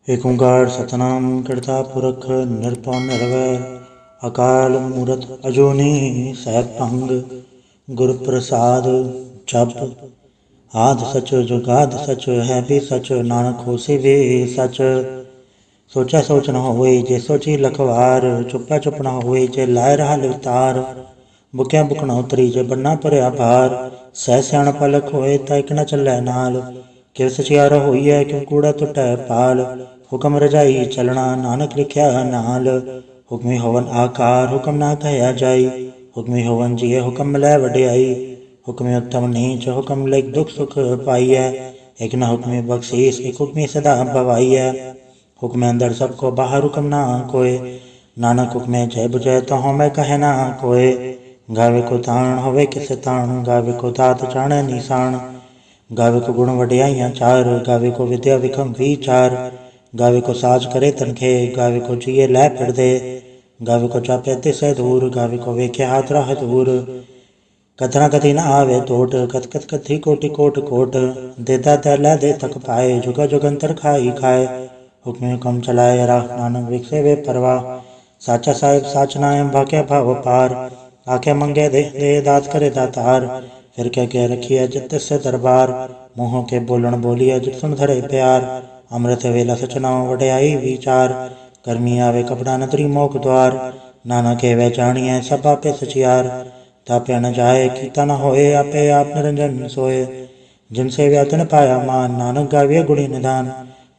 ਏਕ ਓਂਕਾਰ ਸਤਿਨਾਮ ਕਰਤਾ ਪੁਰਖ ਨਿਰਭਉ ਨਿਰਵੈਰ ਅਕਾਲ ਮੂਰਤ ਅਜੂਨੀ ਸੈਭੰ ਗੁਰ ਪ੍ਰਸਾਦ ਜਪ ਆਦਿ ਸਚ ਜੁਗਾਦਿ ਸਚ ਹੈ ਵੀ ਸਚ ਨਾਨਕ ਹੋਸੀ ਵੀ ਸਚ। ਸੋਚੈ ਸੋਚ ਨ ਹੋਏ ਜੇ ਸੋਚੀ ਲਖਵਾਰ ਚੁੱਪੈ ਚੁੱਪ ਨ ਹੋਏ ਜੇ ਲਾਇ ਰਹਾ ਲਿਵਤਾਰ। ਬੁਕਿਆ ਬੁਕ ਨ ਉਤਰੀ ਜੇ ਬੰਨਾ ਭਰਿਆ ਭਾਰ ਸਹਿ ਸਿਆਣਪ ਪਲਕ ਹੋਏ ਤਾਂ ਇਕ ਨ ਚੱਲੈ ਨਾਲ। ਕਿਵ ਸਚਿਆਰਾ ਹੋਈਐ ਕਿਉ ਕੂੜਾ ਟੁੱਟੈ ਪਾਲ। ਹੁਕਮ ਰਜਾਈ ਚਲਣਾ ਨਾਨਕ ਲਿਖਿਆ ਨਾਲ। ਹੁਕਮੀ ਹੋਵਨ ਆਕਾਰ ਹੁਕਮ ਨਾ ਕਹਿਆ ਜਾਈ। ਹੁਕਮੀ ਹੋਵਨ ਜੀਏ ਹੁਕਮ ਮਿਲੈ ਵਡਿਆਈ। ਹੁਕਮੀ ਉੱਤਮ ਨੀਚ ਹੁਕਮ ਲਿਖ ਦੁਖ ਸੁਖ ਪਾਈਐ। ਇਕ ਨ ਹੁਕਮੀ ਬਖਸ਼ੀਸ ਇਕ ਹੁਕਮੀ ਸਦਾ ਭਵਾਈਐ। ਹੁਕਮੈ ਅੰਦਰ ਸਭ ਕੋ ਬਾਹਰ ਹੁਕਮ ਨਾ ਕੋਇ। ਨਾਨਕ ਹੁਕਮੈ ਜੈ ਬੁਝੈ ਤਹੁ ਮੈਂ ਕਹੈ ਨਾ ਕੋਇ। ਗਾਵੇ ਕੋ ਤਾਣ ਹੋਵੇ ਕਿਸੇ ਤਾਣ ਗਾਵੇ ਕੋ ਦਾਤ ਜਾਣੈ ਨੀਸਾਨ। ਗਾਵੇ ਕੋ ਗੁਣ ਵਡਿਆਈਆਂ ਚਾਰ ਗਾਵੇ ਕੋ ਵਿਦਿਆ ਵਿਖਮ ਵੀਚਾਰ। ਗਾਵੇ ਕੋ ਸਾਜ ਕਰੇ ਤਨਖੇ ਗਾਵੇ ਕੋ ਜੀਏ ਲੈ ਫਿਰਦੇ। ਗਾਵੇ ਕੋ ਚਾਪੇ ਤਿਸੈ ਦੂਰ ਗਾਵੇ ਕੋ ਵੇਖੇ ਹਾਥ ਰਾਹ ਦੂਰ। ਕਥਨਾ ਕਥੀ ਨ ਆਵੇ ਟੋਟ ਕਥ ਕਥ ਕਥੀ ਕੋਟि ਕੋਟ ਕੋਟ। ਦੇਤਾ ਤੈ ਲੈ ਦੇ ਤਕ ਪਾਏ ਜੁਗਾ ਜੁਗੰਤਰ ਖਾਈ ਖਾਏ। ਹੁਕਮੇ ਹੁਕਮ ਚਲਾਏ ਰਾਹ ਨਾਨਕ ਵਿਖਸੇ ਵੇ ਪਰਵਾਹ। ਸਾਚਾ ਸਾਹਿਬ ਸਾਚ ਨਾਇਮ ਭਾਖਿਆ ਭਾਵ ਪਾਰ। ਆਖੇ ਮੰਗੇ ਦੇ ਦਾਤ ਕਰੇ ਦਾਤਾਰ। ਫਿਰ ਕਹਿ ਰਖੀਐ ਜਿਤ ਤਿਸੈ ਦਰਬਾਰ। ਮੂੰਹੋਂ ਕੇ ਬੋਲਣ ਬੋਲੀਐ ਜਿਤ ਸੁਣ ਧਰੇ ਪਿਆਰ। ਅੰਮ੍ਰਿਤ ਵੇਲਾ ਸਚ ਨਾਉ ਵਡਿਆਈ ਵਿਚਾਰ। ਕਰਮੀ ਆਵੇ ਕਪੜਾ ਨਦਰੀ ਮੋਖ ਦੁਆਰ। ਨਾਨਕ ਕੇਵੈ ਜਾਣੀਐ ਸਭ ਆਪੇ ਸਚਿਆਰ। ਤਾਪਿਆ ਨ ਜਾਏ ਕੀਤਾ ਨ ਹੋਏ ਆਪੇ ਆਪ ਨਿਰੰਜਨ ਸੋਏ। ਜਿਨ ਸੇਵਿਆ ਤਿਨ ਪਾਇਆ ਮਾਨ ਨਾਨਕ ਗਾਵੀਐ ਗੁਣੀ ਨਿਧਾਨ।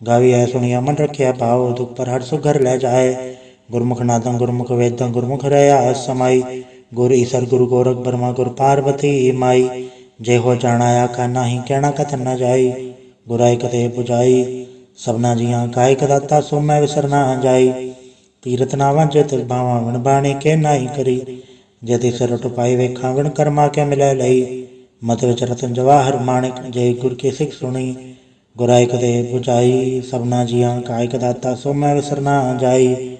ਗਾਵੀਐ ਸੁਣੀਐ ਮਨ ਰਖਿਆ ਭਾਉ ਦੁਖ ਪਰ ਹਰ ਸੁਖ ਘਰ ਲੈ ਜਾਏ। ਗੁਰਮੁਖ ਨਾਦੰ ਗੁਰਮੁਖ ਵੇਦੰ ਗੁਰਮੁਖ ਰਹਿਆ ਸਮਾਈ। ਗੁਰ ਈਸਰ ਗੁਰੂ ਗੋਰਖ ਬਰਮਾ ਗੁਰ ਪਾਰਬਤੀ ਮਾਈ। ਜੇ ਹੋ ਜਾਣਾ ਆਖਾ ਨਾਹੀ ਕਹਿਣਾ ਕਥਨ ਨ ਜਾਈ। ਗੁਰਾਇ ਕਤੇ ਬੁਝਾਈ ਸਭਨਾ ਜੀਆਂ ਕਾ ਇਕ ਦਾਤਾ ਸੋ ਮੈਂ ਵਿਸਰ ਨਾ ਜਾਈ। ਤੀਰਥ ਨਾਵਾਂ ਜੇ ਤਿਸ ਭਾਵਾਂ ਵਿਣ ਬਾਣੀ ਕੇ ਨਾਹੀ ਕਰੀ। ਜੇ ਤਿਸ ਰਟ ਪਾਈ ਵੇਖਾਂ ਵਿਣ ਕਰਮਾ ਕੇ ਮਿਲੈ ਲਈ। ਮਤ ਵਿਚ ਰਤਨ ਜਵਾਹਰ ਮਾਣਿਕ ਜੇ ਗੁਰ ਕੀ ਸਿੱਖ ਸੁਣੀ। ਗੁਰਾਇ ਕਤੇ ਬੁਝਾਈ ਸਭਨਾ ਜੀਆਂ ਕਾ ਇਕ ਦਾਤਾ ਸੋ ਮੈਂ ਵਿਸਰ ਨਾ ਜਾਈ।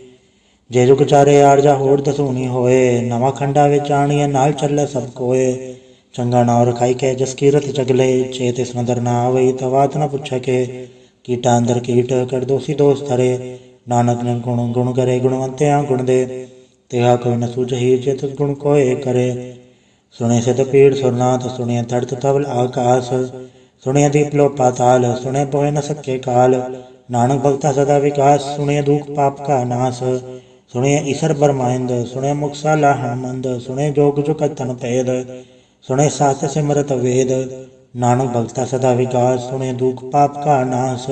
ਜੇ ਜੁਗ ਚਾਰੇ ਆਰਜਾ ਹੋੜ ਦਸੂਨੀ ਹੋਏ। ਨਵਾਂ ਖੰਡਾ ਵਿੱਚ ਆਣੀਐ ਨਾਲ ਚੱਲੇ ਸਭ ਕੋਏ। ਚੰਗਾ ਨਾਉ ਰਖਾਈ ਕੇ ਜਸ ਕੀਰਤ ਜਗਲੇ। ਜੇ ਤਿਸ ਨਦਰ ਨਾ ਆਵਈ ਤਾਂ ਬਾਤ ਨ ਪੁੱਛੈ ਕੇ। ਕੀਟਾ ਅੰਦਰ ਕੀਟ ਕਰ ਦੋਸੀ ਦੋਸ ਧਰੇ। ਨਾਨਕ ਨੇ ਗੁਣ ਗੁਣ ਕਰੇ ਗੁਣਵੰਤਿਆਂ ਗੁਣ ਦੇ। ਤਿਹਾ ਕੋਈ ਨ ਸੂਝਈ ਜੇ ਤਿਸ ਗੁਣ ਕੋਏ ਕਰੇ। ਸੁਣੇ ਸਿਧ ਪੀੜ ਸੁਰਨਾਥ ਸੁਣਿਐ ਧਰਤ ਧਵਲ ਆਕਾਸ। ਸੁਣਿਐ ਦੀਪ ਲੋ ਪਾਤਾਲ ਸੁਣਿਐ ਪੋਹਿ ਨ ਸਕੇ ਕਾਲ। ਨਾਨਕ ਭਗਤਾ ਸਦਾ ਵਿਕਾਸ ਸੁਣਿਐ ਦੁਖ ਪਾਪ ਕਾ ਨਾਸ। ਸੁਣਿਐ ਈਸਰ ਬਰਮਾਇੰਦ ਸੁਣਿਐ ਮੁਖ ਸਾਲਾ ਹਨਮੰਦ। ਸੁਣਿਐ ਜੋਗ ਜੁਗਤ ਤਨ ਭੇਦ ਸੁਣਿਐ ਸਾਸਤ ਸਿਮਰਤ ਵੇਦ। ਨਾਨਕ ਭਗਤਾ ਸਦਾ ਵਿਕਾਸ ਸੁਣਿਐ ਦੁਖ ਪਾਪ ਕਾ ਨਾਸ।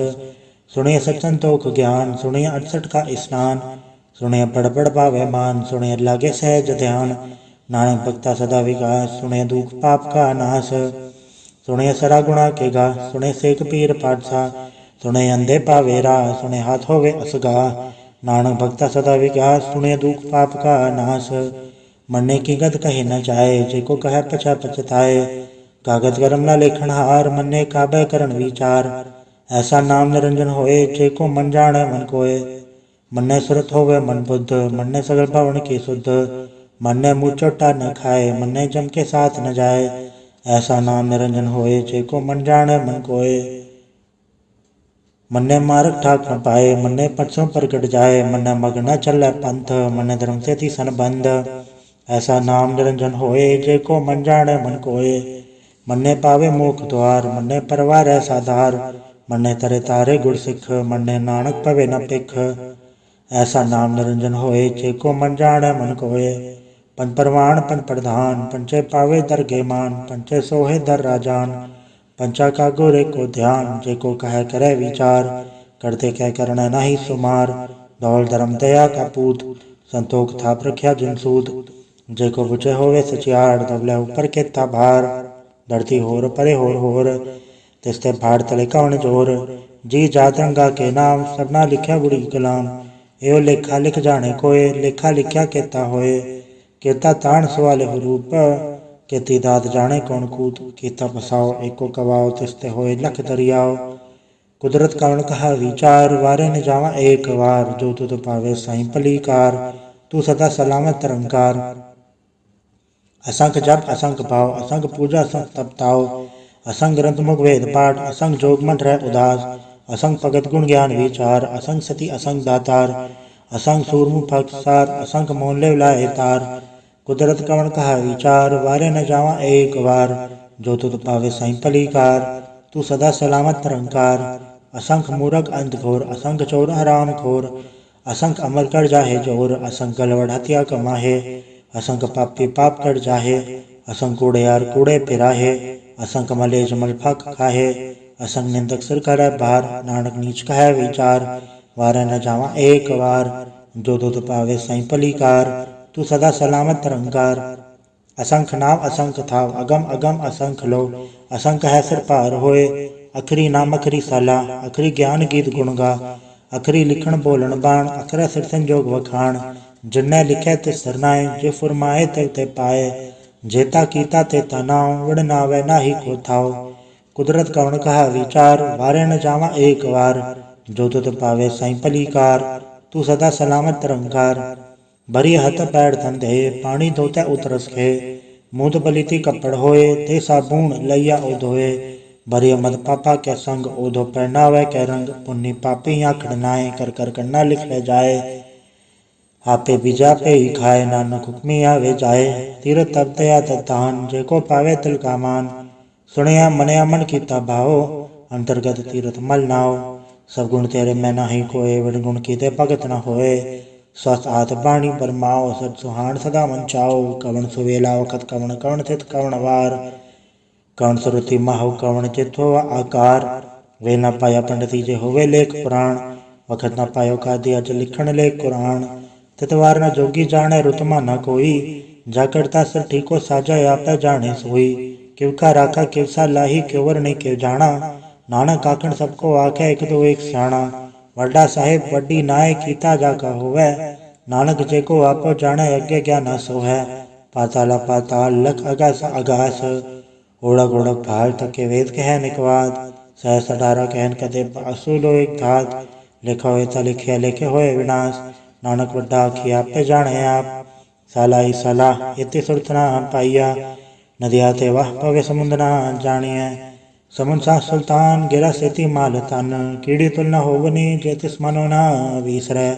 ਸੁਣਿਐ ਸਚ ਸੰਤੋਖ ਗਿਆਨ ਸੁਣਿਐ 68 ਕਾ ਇਸਨਾਨ। ਸੁਣਿਐ ਪੜ ਪੜ ਪਾਵੇ ਮਾਨ ਸੁਣਿਐ ਲਾਗੇ ਸਹਿਜ ਧਿਆਨ। ਨਾਨਕ ਭਗਤਾ ਸਦਾ ਵਿਕਾਸ ਸੁਣਿਐ ਦੁਖ ਪਾਪ ਕਾ ਨਾਸ। ਸੁਣਿਐ ਸਰਾ ਗੁਣਾ ਕੇ ਗਾ ਸੁਣਿਐ ਸੇਖ ਪੀਰ ਪਾਤਸ਼ਾਹ। ਸੁਣਿਐ ਅੰਧੇ ਪਾਵੇ ਰਾਹ ਸੁਣਿਐ ਹਾਥ ਹੋਵੇ ਅਸਗਾ। ਨਾਨਕ ਭਗਤਾ ਸਦਾ ਵਿਕਾਸ ਸੁਣਿਐ ਦੁਖ ਪਾਪ ਕਾ ਨਾਸ। ਮੰਨੇ ਕੀ ਗਤ ਕਹੀ ਨ ਜਾਏ ਜੇ ਕੋ ਕਹੈ ਪਛੈ ਪਛਤਾਏ। ਕਾਗਦ ਕਰਮ ਨ ਲੇਖਣ ਹਾਰ ਮੰਨੇ ਕਾਬੈ ਕਰਨ ਵਿਚਾਰ। ਐਸਾ ਨਾਮ ਨਿਰੰਜਨ ਹੋਏ ਜੇ ਕੋ ਮਨ ਜਾਣੈ ਮਨ ਕੋਏ। ਮੰਨੇ ਸੁਰਤ ਹੋਵੇ ਮਨ ਬੁੱਧ ਮੰਨੇ ਸਗਲ ਭਵਨ ਕੀ ਸੁਧ। ਮੰਨੇ ਮੂੰਹ ਚੋਟਾ ਨ ਖਾਏ ਮੰਨੇ ਜਮ ਕੇ ਸਾਥ ਨ ਜਾਏ। ਐਸਾ ਨਾਮ ਨਿਰੰਜਨ ਹੋਏ ਜੇ ਕੋ ਮਨ ਜਾਣੈ ਮਨ ਕੋਏ। ਮੰਨੇ ਮਾਰਗ ਠਾਕ ਨ ਪਾਏ ਮੰਨੇ ਪਟਸੋਂ ਪ੍ਰਗਟ ਜਾਏ। ਮੰਨੇ ਮਗ ਨ ਚੱਲੈ ਪੰਥ ਮੰਨੇ ਧਰਮ ਸੇਤੀ ਸੰਬੰਧ। ਐਸਾ ਨਾਮ ਨਿਰੰਜਨ ਹੋਏ ਜੇ ਕੋ ਮਨ ਜਾਣੈ ਮਨ ਕੋਏ। ਮੰਨੇ ਪਾਵੇ ਮੋਖ ਦੁਆਰ ਮੰਨੇ ਪਰਵਾਰੈ ਸਾਧਾਰ। ਮੰਨੇ ਤਰੇ ਤਾਰੇ ਗੁਰ ਸਿੱਖ ਮੰਨੇ ਨਾਨਕ ਪਵੇ ਨ ਭਿਖ। ਐਸਾ ਨਾਮ ਨਿਰੰਜਨ ਹੋਏ ਜੇ ਕੋ ਮਨ ਜਾਣੈ ਮਨ ਕੋਏ। ਪੰਜ ਪਰਵਾਨ ਪੰਜ ਪ੍ਰਧਾਨ ਪੰਚੇ ਪਾਵੇ ਦਰਗੇ ਮਾਨ। ਪੰਚੇ ਸੋਹੇ ਦਰ ਰਾਜਾਨ ਪੰਚਾ ਕਾ ਗੁਰ ਏਕੋ ਧਿਆਨ। ਜੇ ਕੋ ਕਹੈ ਕਰੈ ਵਿਚਾਰ ਕਰਤੇ ਕਹਿ ਕਰਣਾ ਨਾਹੀ ਸੁਮਾਰ। ਦੌਲ ਧਰਮ ਦਇਆ ਕਾ ਪੂਤ ਸੰਤੋਖ ਥਾਪ ਰਖਿਆ ਜਿਨ ਸੂਤ। ਜੇ ਕੋ ਬੁਝੇ ਹੋਵੇ ਸਚਿਆਰ ਦਬਲੇ ਉਪਰ ਕੀਤਾ ਭਾਰ। ਧਰਤੀ ਹੋਰ ਪਰੇ ਹੋਰ ਹੋਰ ਤਿਸ ਤੇ ਭਾੜ ਤਲੇ ਕਵਣ ਜੋਰ। ਜੀ ਜਾਤ ਰੰਗਾ ਕੇ ਨਾਮ ਸਭਨਾ ਲਿਖਿਆ ਗੁੜੀ ਕਲਾਮ। ਇਹੋ ਲੇਖਾ ਲਿਖ ਜਾਣੇ ਕੋਏ ਲੇਖਾ ਲਿਖਿਆ ਕੇਤਾ ਹੋਏ। ਕੇਤਾ ਤਾਣ ਸਵਾਲੇ ਹੋ ਰੂਪ ਕੀਤੀ ਦਾਤ ਜਾਣੇ ਕੌਣ ਕੂਤ। ਕੀਤਾ ਪਸਾਓ ਏਕੋ ਕਵਾਓ ਤਿਸ ਤੇ ਹੋਏ ਲਖ ਦਰਿਆਓ। ਕੁਦਰਤ ਕਵਣ ਕਹਾ ਵਿਚਾਰ ਵਾਰੇ ਨ ਜਾਵਾਂ ਏਕ ਵਾਰ। ਜੋ ਤੁਧ ਪਾਵੇ ਸਾਈਂ ਭਲੀ ਕਾਰ ਤੂੰ ਸਦਾ ਸਲਾਮਤ ਨਿਰੰਕਾਰ। असंख जप असंख भाव असंख पूजा असंख तप ताओ। असंख ग्रंथ मुख वेद पाठ असंख जोग मन रह उदास। असंग भगत गुण ज्ञान विचार, असंग सती असंग दातार, असंग सूरमु भगसार, असंग मोहल्ले लाए तार। कुदरत कवण कहा विचार, वारे न जावा एक बार, जो तुत पावे साईं भलीकार। तू सदा सलामत निरंकार, असंख मूरख अंत घोर, असंख चोर हराम खोर, असंख अमर कर जाहे जोर, असंख गलवड़ हत्या कमाहे, असंख पापी पाप कर जाहे, असंख कूड़ेयार कूड़े फिराहे, असंख मलेज मल फक खाहे, असंख निंदक सिर करे भार, नानक नीच कहे विचार। वारे न जावा एक बार, जो तुत पावे साईं भलीकार। तू सदा सलामत निरंकार, असंख नाम असंख थाव, अगम अगम असंख लो, असंख है सिर पार होए। अखरी नाम अखरी साला, अखरी ज्ञान गीत गुण गा, अखरी लिखण बोलन बाण, अखरा सिर संजोग वखाण। जिन्नै लिखे तिस सरनाए, जे फुरमाए तिव ते पाए, जेता कीता तेता नाव, विड़ नावे नाही को थाव। कुदरत कवण कहा विचार, वारे न जावा एक बार, जो तुत पावे साईं भलीकार। तू सदा सलामत निरंकार, भरी हथ पैड़ धंधे, पानी धोते उतरस खे, मूद बलिति कपड़ होए, ते साबून लैया ओ धोए। भरी मद पापा के संग, ओधो पहनावे के रंग, पुन्नी पापी आखड़ नाए, कर कर कन्ना लिख ले जाए। आपे बीजा पे ही खाए, नानक हुक्मी आवे जाए। तीरथ तब दया दान, जेको पावे तिल का मान, सुनिया मनया मन कीता भाओ, अंतर्गत तीरथ मल नाओ। सब गुण तेरे में नाही कोय, विण गुण कीते भगत न होए। स्वस्थ आत बाणी बरमाओ, सद सुहान सदा मन चाओ। कवण सुवेला वखत कवण, कवण थित कवण वार, कवण सुरति माहु कवण चित हो आकार। वे न पाया पंडिती जे होवे लेख पुराण, वखत न पायो कादिया ज लिखण लेख कुरान। तितवार न जोगी जाने, रुतमा न कोई, जा करता सिर ठीको साजा, आपे जाने सोई। किव का राखा किव सा लाही, क्योवर नहीं क्यों जाना, नानक आखण सबको आखे, एक दो एक स्याणा। वड्डा साहेब वड्डी नाय, कीता जाका होवे, नानक जेको आपो जाने, अज्ञे ज्ञाना सोहै। पाताला पाताल लख अगास अगास, ओढ़क ओढ़क भाल तके वेद कह निकवाद। सहस अठारा कहन कदे असुलो एक धात, लिखा होए ता लिखिया लिखे होए विनाश। नानक वड्डा आखी आपे जाने आप, साला ही साला इति सुरत ना पाइया। नदिया ते वाह पवे समुंद ना जानिए, समुंद सा सुल्तान गिरा सेती माल तन। कीड़ी तुल न होवनी, जे तिस मनो ना विसरै।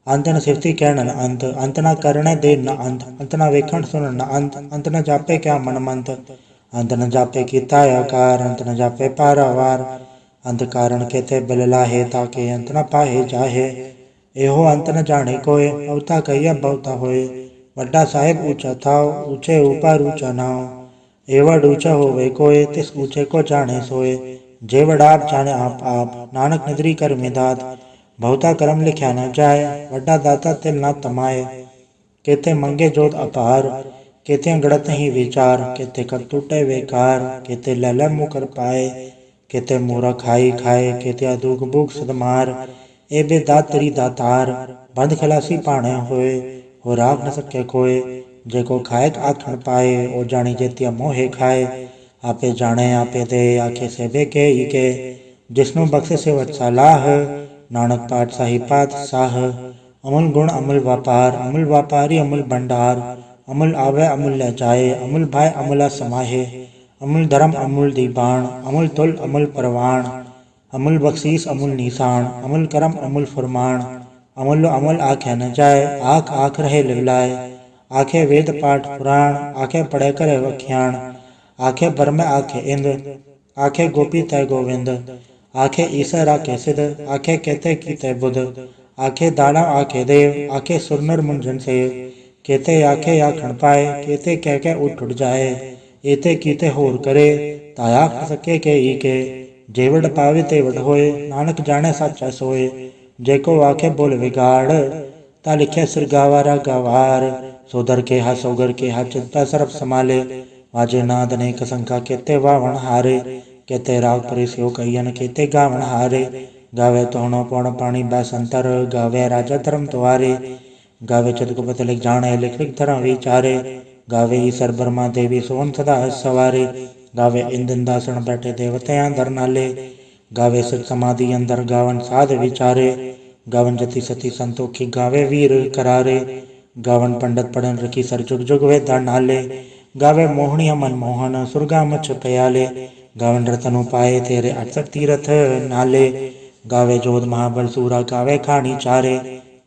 अंत न सिफती कहण न अंत, अंत न करणे दे न अंत, अंत न वेखण सुनण न अंत, अंत न जापे क्या मन मंत। अंत न जापे कीता आकार, अंत न जापे पारावार। अंत कारण केते बिल लाहे, ताके अंत न पाहे जाहे। एहो अंत न जाने कोय, अवता कहिया बहुता होए। वड्डा साहेब ऊंचा थाव, ऊंचे ऊपर ऊंचा नाव। एवड ऊंचा होवे कोय, तिस ऊंचे को जाने सोए। जेवड आप जाने आप, नानक निद्री कर में दात। बहुता कर्म लिख्या न जाए, वड्डा दाता तिल न तमाए। केते मंगे जोत अपार, केते गड़त ही विचार। केते कब टूटे बेकार, केते लल मुकर पाए। केते मूरा खाई खाए, केते अदूक भूख सदमार। एबे दात तेरी दातार, बंद खलासी पाणे होए, हो राख न सके कोय। जेको खाएक आखण पाए, ओ जानी जेतिया मोहे खाए। आपे जाने आपे दे, आखे से बेके ही के, जिसनु बख्शे से वत सलाह। नानक पाठ साही पात साह, अमूल गुण अमूल व्यापार। अमूल व्यापारी अमूल भंडार, अमूल आवे अमूल ले जाए। अमूल भाई अमूला समाहे, अमूल धर्म अमूल दीबान। अमूल तुल अमूल परवान, अमूल बख्शीस अमूल निशान। अमूल करम अमूल फुरमान, अमूल अमूल आखे न जाए। आख आख रहे लिवलाए, आखे वेद पाठ पुराण। आखे पढ़े करे वख्याण, आखे बरमे आखे इंद। आखे गोपी तय गोविंद, आखे ईसर आखे सिद्ध। आखे कहते कीते बुध, आखे दाड़ा आखे देव। आखे सुरनर मुंजन सेव, केते आखे आखण पाए। केते कह के उठ उठ जाए, एते कीते होर करे। ताया ख सके के ई के, जेवड पावे तेवड होए। नानक जाने साचा सोए, जेको आखे बोल विगाड़। ता लिखे सिर गावारा गवार, सोदर के हा सोगर के हा चिंता सरब संभाले। वाजे नाद अनेक संख्या, केते वावण हारे। केते राग परिस्यो कहियन, केते गावण हारे। गावे तोहणो पौण पाणी बैसंतर, गावे राजा धर्म द्वारे। गावे चतुर्पत लिख जाने, लिख लिख धर्म विचारे। गावे ईसर ब्रह्मा देवी सोहन सदा सवारे। गावे इंदन दासण बैठे देवतयां दर नाले। गावे सिर समाधि अंदर, गावन साध विचारे। गावन जति सती संतोखी, गावे वीर करारे। गावन पंडित पढ़न रखी, सर जुग जुग वे दर नाले। गावे मोहनिया मन मोहन, सुरगा मछ प्याले। गावन रतनु पाए तेरे 68 तीरथ नाले। गावे जोध महाबल सूरा गावे खानी चारे।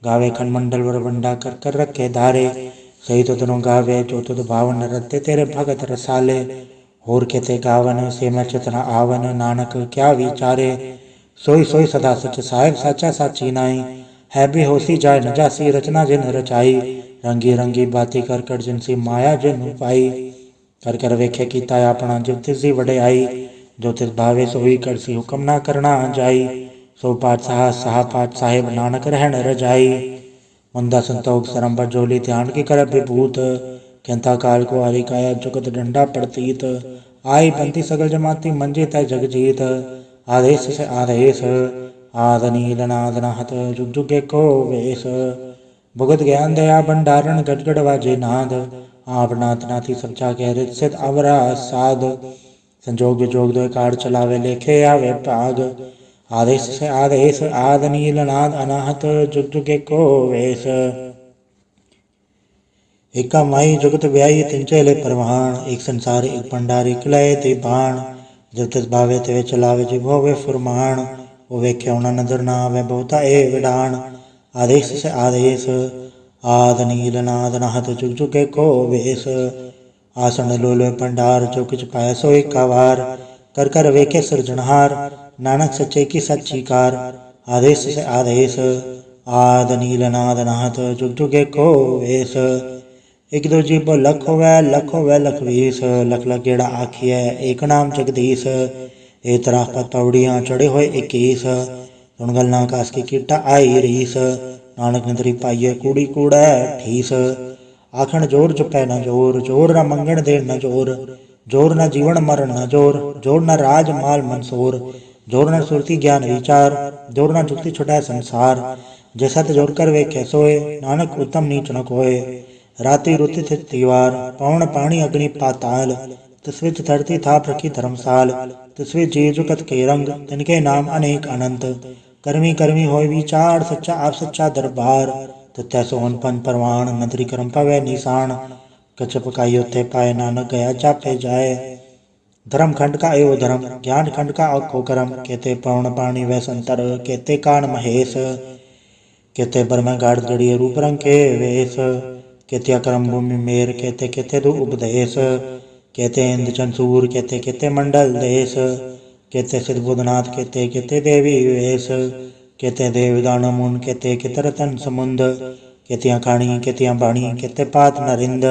गावे खंडमंडल वर बंडा कर कर रखे धारे। सही तो तनु गावे जो तुद भावन रते तेरे भगत रसाले। होर केते गावन से मैं चितना आवन नानक क्या विचारे। सोई सोई सदा सच साहेब साचा साची नाई। है भी होसी जाय न जासी रचना जिन रचाई। रंगी रंगी बाती कर कर जिनसी माया जिन पाई। कर कर वेखे कीता अपना जिव तिसी वड़ियाई। जो तिस भावे सोई करसी हुक्म ना करना जाई। सो पाठ साहा पाठ साहेब नानक रहन रजाई। मंदा संतोख सरम बरजोली ध्यान की कर विभूत। कहता काल को हारी काया जुगत डंडा पड़तीत। आई बंती सगल जमाती मंजी तय जगजीत। आदेश से आदेश आद नील नाद नाहत जुग जुगे को वेश। भुगत ज्ञान दया भंडारण गड़गड़ वाजे नाद। आप नाथ नाथी सब जागे रित सिद्ध अवरा साध। संजोग जोग दो कार चलावे लेखे आवे पाग। आदेश से आदेश आद नील नाद अनाहत जुग जुगे को वेश। एका माई जुगत व्याई तिंचेले परवान। एक संसार एक भंडार एक लय ते बाण। जब तिस भावे ते चलावे जिव होवे फुरमान। वो वेख्या उना नजर ना आवे बहुता ए विडान। आदेश से आदेश आद नील नाद नाहत जुग जुगे को वेश। आसन लोलो भंडार जो कुछ पाया सो एका वार। कर कर वेखे सृजनहार नानक सच्चे की सच्ची कार। आदेश से आदेश आद नील नाद नाहत जुग जुगे को वेश। एक दो जीबो लख होवे लख वीस। लख लख गेड़ा आखिए एक नाम जगदीश। ए तरह पर पौड़ियाँ चढ़े हुए 21। सुनगल ना कास की कीटा आई रीस। नानक नदरी पाइये कूड़ी कूड़ा ठीस। आखण जोर चुपै न जोर जोर न मंगण दे न जोर। जोर न जीवन मरण न जोर जोर न राज माल मंसूर। जोर न सुरती ज्ञान विचार जोर न जुक्ति छुटै संसार। जैसा जोर कर वेखे सोए नानक उत्तम नीच न कोय। राति रुति थित दीवार पवन पानी अग्नि पाताल। तिस विच धरती थाप रखी धर्मसाल। तिस विच जी जुगत के रंग तिनके नाम अनेक अनंत। कर्मी कर्मी होय विचार सच्चा आप सच्चा दरबार। तथ्य सोहन पन परवान नदरी करम पवै निशान। कछ पकाई उथे पाए नानक गया चापे जाए। धर्म खंड का एवं धर्म ज्ञान खंड का औखो करम। कहते पवन पानी वै संतर कहते कान महेश। कहते ब्रह्म गाढ़ गड़िए रूप रंग के वेश। कहते करम भूमि मेर कहते कहते दो उपदेश। कहते इंद्र चंसूर कहते कहते मंडल देश। कहते सिद्ध बुधनाथ कहते कहते देवी वेश। कहते देव दान मुन कहते कहते रतन समुंद। कहतियाँ खाणी कहतियाँ बाणी कहते पात नरिंद।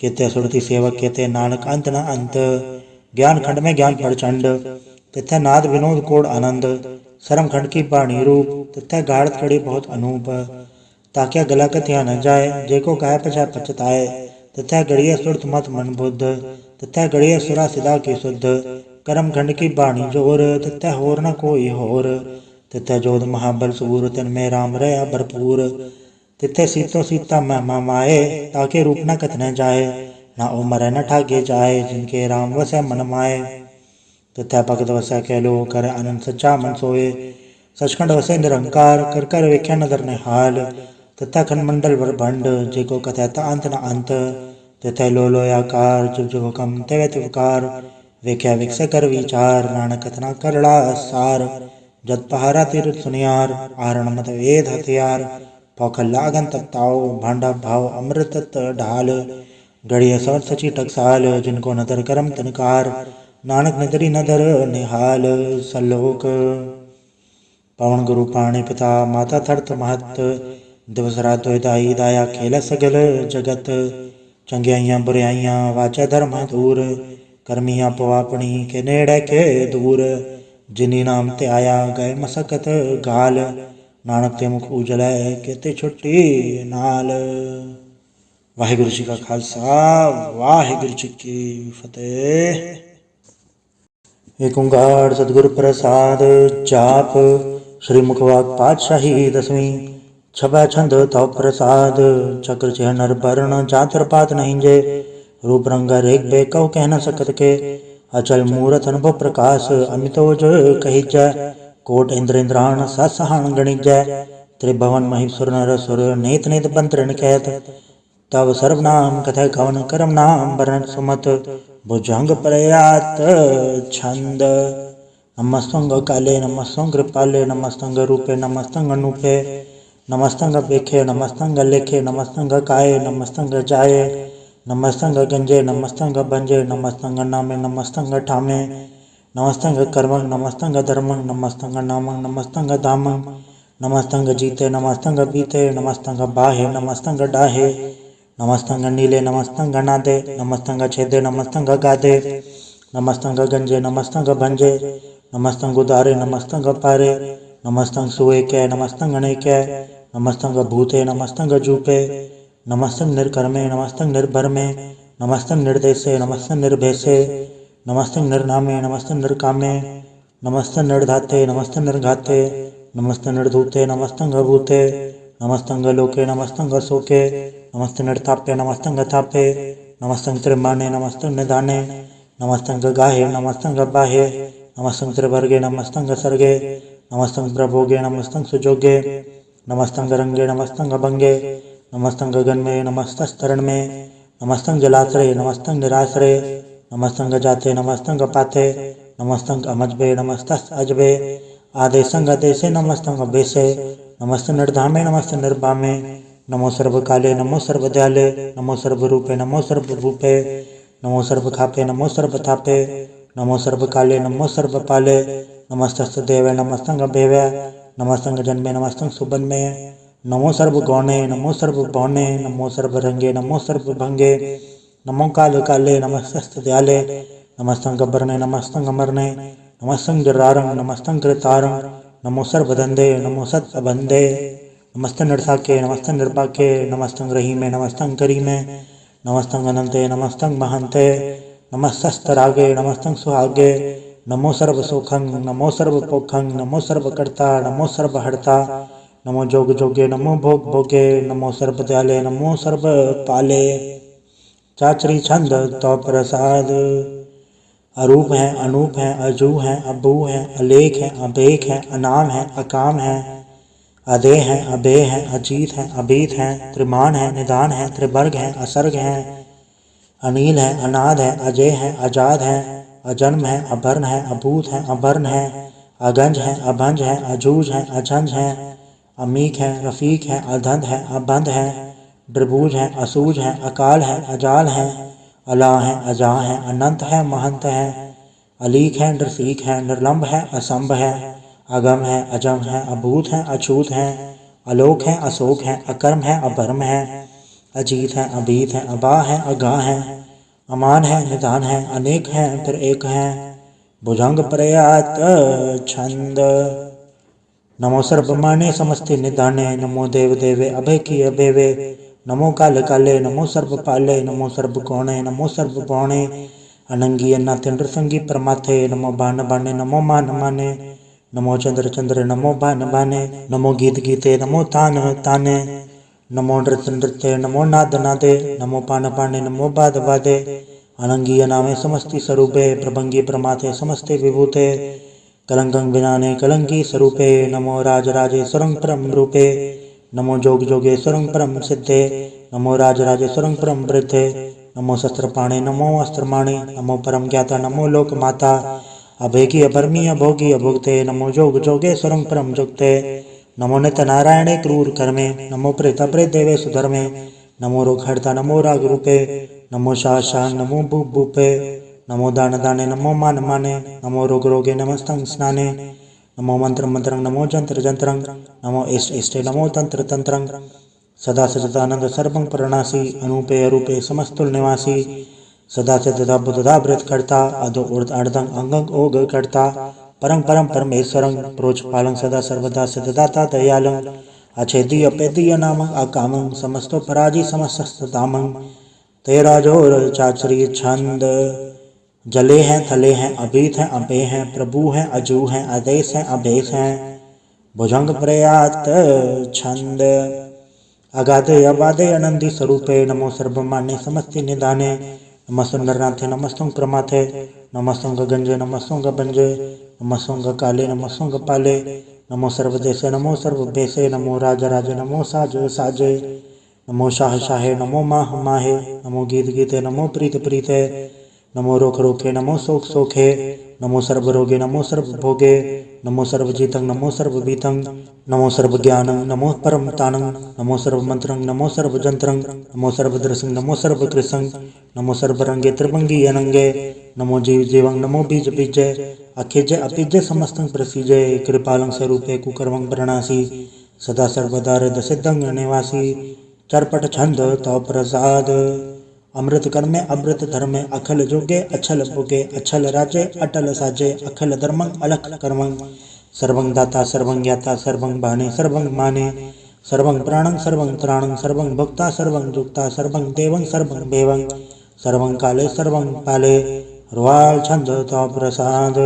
कहते सुरति सेवक कहते नानक अंत न अंत। ज्ञान खंड में ज्ञान प्रचंड तथा नाद विनोद कोड आनंद। शर्म खंड की बाणी रूप तथा गाढ़ कड़ी बहुत अनूप। ताक्या गला कथिया न जाए जेको कहे पछा पछताए। तथा गड़िया सुरत मत मन बुद्ध तथा गड़िया सुरा सिदा की शुद्ध। कर्म खंड की बाणी जोर तथा होर न कोई होर। तथा जोध महाबल सूर तिन में राम रहा भरपूर। तिथे सीतो सीता महिमा माए ताके रूप न कथने जाए। ना ओ मरे न ठागे जाए जिनके राम वसै मन माए। तथा भगत वसै कह लो कर आनंद सच्चा मन सोए। सचखंड वसै निरंकार कर कर वेख्या नदर निहाल। तथा खंड मंडल वर भंड जेको कथैता अंत न अंत। तथा लो आकार जुग जुग हुकम तेवे तिवकार। वेख्या विकसे कर विचार नानक कथना करड़ा सार। जत पहारा तीर्थ सुनियार आरण मत वेद हथियार। पौखल लागन तत्ताओ भांडा भाव अमृत ढाल। गड़िया सवर सची टकसाल जिनको नदर करम तनकार। नानक नदरी नदर निहाल सलोक। पवन गुरु पाणी पिता माता थर्थ महत। दिवस रात दाई दाया खेल सगल जगत। चंगियाइयां बुराइयां वाचा धर्म दूर। कर्मियां पवापणी के नेड़े के दूर। जिनी नाम ते आया गए मसकत गाल। नानक ते मुख उजलै कहते छुट्टी नाल। वाहिगुरु जी का खालसा वाहिगुरु जी की फतेह। एक ओंकार सतगुरु प्रसाद जाप। श्री मुखवाक पातशाही दसवीं। छबा छंद तो प्रसाद। चक्र चह नर भरण जातर पात नहीं जे। रूप रंगा रेख बे कहो कह न सकत के। अचल मूरत अनुभव प्रकाश अमितोज कहिजै। कोट इंद्र इंद्राण ससहान गणिजै। त्रिभवन महिषुर नर सुर नेत नेत बंतरण कहत। तब सर्वनाम कथय कवन करम नाम वरण सुमत। भुजंग प्रयात छंद। नमस्तंग काले नमस्तंग कृपाले नमस्तंग रूपे नमस्तंग अनूपे नमस्तंग बेखे नमस्तंग लेखे नमस्तंग काये नमस्तंग जाये नमस्तंग गंजे नमस्तंग बंजे नमस्तंग नामे नमस्तंग ठामे नमस्तंग कर्मंग नमस्तंग धर्मंग नमस्तंग नामंग नमस्तंग धामंग नमस्तंग जीते नमस्तंग बीते नमस्तंग बाहे नमस्तंग डाहे नमस्तंग नीले नमस्तंग नादे नमस्तंग छेदे नमस्तंग गादे नमस्तंग गंजे नमस्तंग भंजे नमस्तंग उदारे नमस्तंग पारे नमस्तंग सुए कै नमस्तंग अनेकै नमस्तंग भूते नमस्तंग जूपे नमस्तंग निर्कर्मे नमस्तंग निर्भरमे नमस्तंग निर्देशे नमस्तंग निर्भेसे नमस्तंग निर्नामे नमस्तंग निर्कामे नमस्तंग निर्धाते नमस्तंग निर्घाते नमस्तंग निर्धूते नमस्तंग भूते नमस्तंग लोके नमस्तंग शोके नमस्तंग निर्तापे नमस्तंग थापे नमस्तंग त्रिमाने नमस्तंग निधाने नमस्तंग गाहे नमस्तंग बाहे नमस्तंग त्रिवर्गे नमस्तंग सर्गे नमस्तंग प्रभोगे नमस्तंग सुजोगे नमस्तंग रंगे नमस्तंग भंगे नमस्तंग गगन में नमस्तस्तरण में नमस्तंग जलाश्रय नमस्तंग निराश्रय नमस्तंग जाते नमस्तंग पाते नमस्तंग अमजबे नमस्तस् अजबे आदेशंग आदेशे नमस्तंग बेसे नमस्त निर्धामे नमस्त निर्भामे नमो सर्व काले नमो सर्वदयाले नमो सर्वरूपे नमो सर्वभूपे नमो सर्व खापे नमो सर्व थापे नमो सर्व काले नमो सर्व पाले नमस्तस्त देवे नमस्तंग भेवे नमस्तंग जन्मे नमस्तंग सुबन्मे नमो सर्व गौणे नमो सर्व भौणे नमो सर्व रंगे नमो सर्व भंगे नमो काल काले नमस्तस्त दयाले नमस्तंग बरने नमस्तंग अमरने नमस्तंग जरारंग नमस्तंग कृतारंग नमो सर्वधंधे नमो सत्सबंधे नमस्तंग नरसाके नमस्तंग निर्पाके नमस्तंग रहीमे नमस्तंग करीमे नमस्तंग अनंते नमस्तंग महंते नमस्तस्तरागे नमस्तंग सुहागे नमो सर्व सुखंग नमो सर्व पोखंग नमो सर्व कर्ता नमो सर्व हर्ता नमो जोग जोगे नमो भोग भोगे नमो सर्व दयाले नमो सर्व पाले चाचरी छंद तो प्रसाद। अरूप है अनूप है अजू है अबू है अलेख है अभेख है अनाम है अकाम है अदे है अबे है अजीत है अभीत है त्रिमान है निदान है त्रिवर्ग है असर्ग है अनिल है अनाद है अजय है आजाद है अजन्म है अभर्ण है अभूत है अभर्ण है अगंज है अभंज है अजूज है अझंज है अमीक है रफीक है अधंध है अबंध है द्रिभुज है असूज है अकाल है अजाल है अला है अजा है अनंत है महंत है अलीक है नृसीक है निर्लंब है असंभ है अगम है अजम है अभूत है अछूत है अलोक है अशोक है अकर्म है अभर्म है अजीत है अभीत है अबा है अगा है अमान है निदान है अनेक है फिर एक है भुजंग प्रयात छंद। नमो सर्वमाने समस्ते निधाने नमो देव देवे अभय की अभेवे नमो काल काले नमो सर्व पाले नमो सर्व कोणे नमो सर्व पौणे अनंगी अन्नाथिंद्र संगी परमाथे नमो बान बाने नमो मान माने नमो चंद्र चंद्र नमो बान बाने नमो गीत गीते नमो तान ताने नमो नृत्य नृत्य नमो नाद नादे नमो पान पाने नमो बाद वादे अनंगी अनामे समस्ति स्वरूपे प्रभंगी प्रमाथे समस्ते विभूते कलंकं विनाने कलंकी स्वरूपे नमो राज राजेश्वरं परम रूपे नमो जोग जोगेश्वरं परम सिद्धे नमो राज राजेश्वरं परम वृद्धे नमो शस्त्रपाणे नमो अस्त्रमाणे नमो परम ज्ञाता नमो लोक माता अभेगी अभर्मी अभोगी अभुक्ते नमो जोग जोगेश्वरं परम जुक्ते नमो नित्य नारायणे क्रूर कर्मे नमो प्रेता प्रेत देवे सुधर्मे नमो रोगहर्ता नमो राग रूपे नमो शाह शाह नमो भूप भूपे नमो दान दाने नमो मान माने नमो रोग रोगे नमस्तंग स्नाने नमो मंत्र मंत्रं नमो जंत्र जंत्रं नमो इष्ट इष्टे नमो तंत्र तंत्रं सदा सचिदानंद सर्वं प्रणासी अनूपे अरूपे समस्तुल निवासी सदा सदा बुद्धदा व्रत करता अधो उर्ध अर्धं अंगं ओग करता परं परम परमेश्वरं प्रोच पालं सदा सर्वदा सिद्धदाता दयालं अछेदी अपेदी नामं अकामं समस्तो पराजी समस्तस्तामं तेरा जोर चाचरी छंद। जले हैं थले हैं अभीत हैं अभे हैं प्रभु हैं अजू हैं आदेश हैं अभेश हैं भुजंग प्रयात छंद। अगाधे अबाधे अनंदी स्वरूपे नमो सर्वमान्य समस्ति निधाने नमस्तुं नरनाथे नमस्तुं प्रमाथे नमस्तुं गंजे नमस्तुं बंजे नमस्तुं काले नमस्तुं पाले नमो सर्वदेशे नमो सर्वभेशे नमो राज राजे नमो साज साजे नमो शाह शाहे नमो माह माहे नमो गीत गीते नमो प्रीत प्रीते नमो रोख रोखे नमो सोख सोखे, नमो सर्वरोगे नमो सर्वभोगे, नमो सर्वजितं नमो सर्वभीतं, नमो सर्वज्ञानं नमो परमतानं, नमो सर्वमन्त्रं नमो सर्वजन्त्रं, नमो सर्वदृशं नमो सर्वकृशं, नमो सर्वरंगे त्रिभंगी अनंगे, नमो जीव जीवं नमो बीज बीजे, अखिज अपिज समस्तं प्रसीजे, कृपालं स्वरूपे कुकर्मं प्रणासी, सदा सर्वदा हृदय सिद्धं निवासी, चरपट छंद तो प्रसाद, अमृत कर्मे अमृत धर्मे, अखल जोगे अछल भोगे, अछल राजे अटल साजे, अखल धर्मं अलख कर्मं, सर्वं दाता सर्वं ज्ञाता सर्वं बाणे सर्वं माने, सर्वं प्राणं सर्वं त्राणं सर्वं भुक्ता सर्वं जुक्ता, सर्वं देवं सर्वं देवं, सर्वं काले सर्वं पाले, रुवाल छंद तो प्रसाद,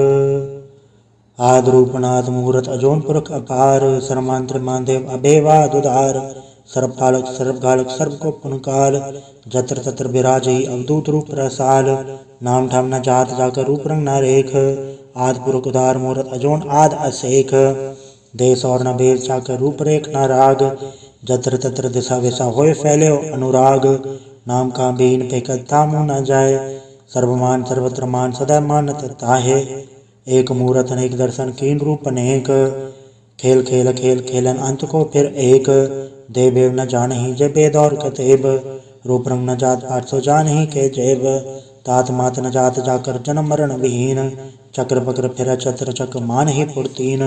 आद्रूपनाथ मुहूर्त अजोन पुरख अपार, सर्वमांत्र मानदेव अभेवाद उदार, सर्वपालक सर्वघालक सर्वको पुनकाल, जत्र तत्र विराजई अवधूत रूप रसाल, नाम ठाम न जात जाकर रूप रंग न रेख, आद पुरख उदार मुहूर्त अजोन आद असेख, देश और न भेद चाकर रूप रेख न राग, जत्र तत्र दिशा विशा होए फैले अनुराग, नाम का बीन फेकत थामू न जाए, सर्वमान सर्वत्र मान सदा मानत ताहे, एक मूरत अनेक दर्शन कीन रूप अनेक, खेल खेल खेल खेलन अंत को फिर एक, देव न जानहि जय वेद और कतेब, रूप रंग न जात पाठ सो जानहि के जैब, तात मात न जात जाकर जन्म मरण विहीन, चक्र बक्र फिर चत्र चक मान ही पुरतीन,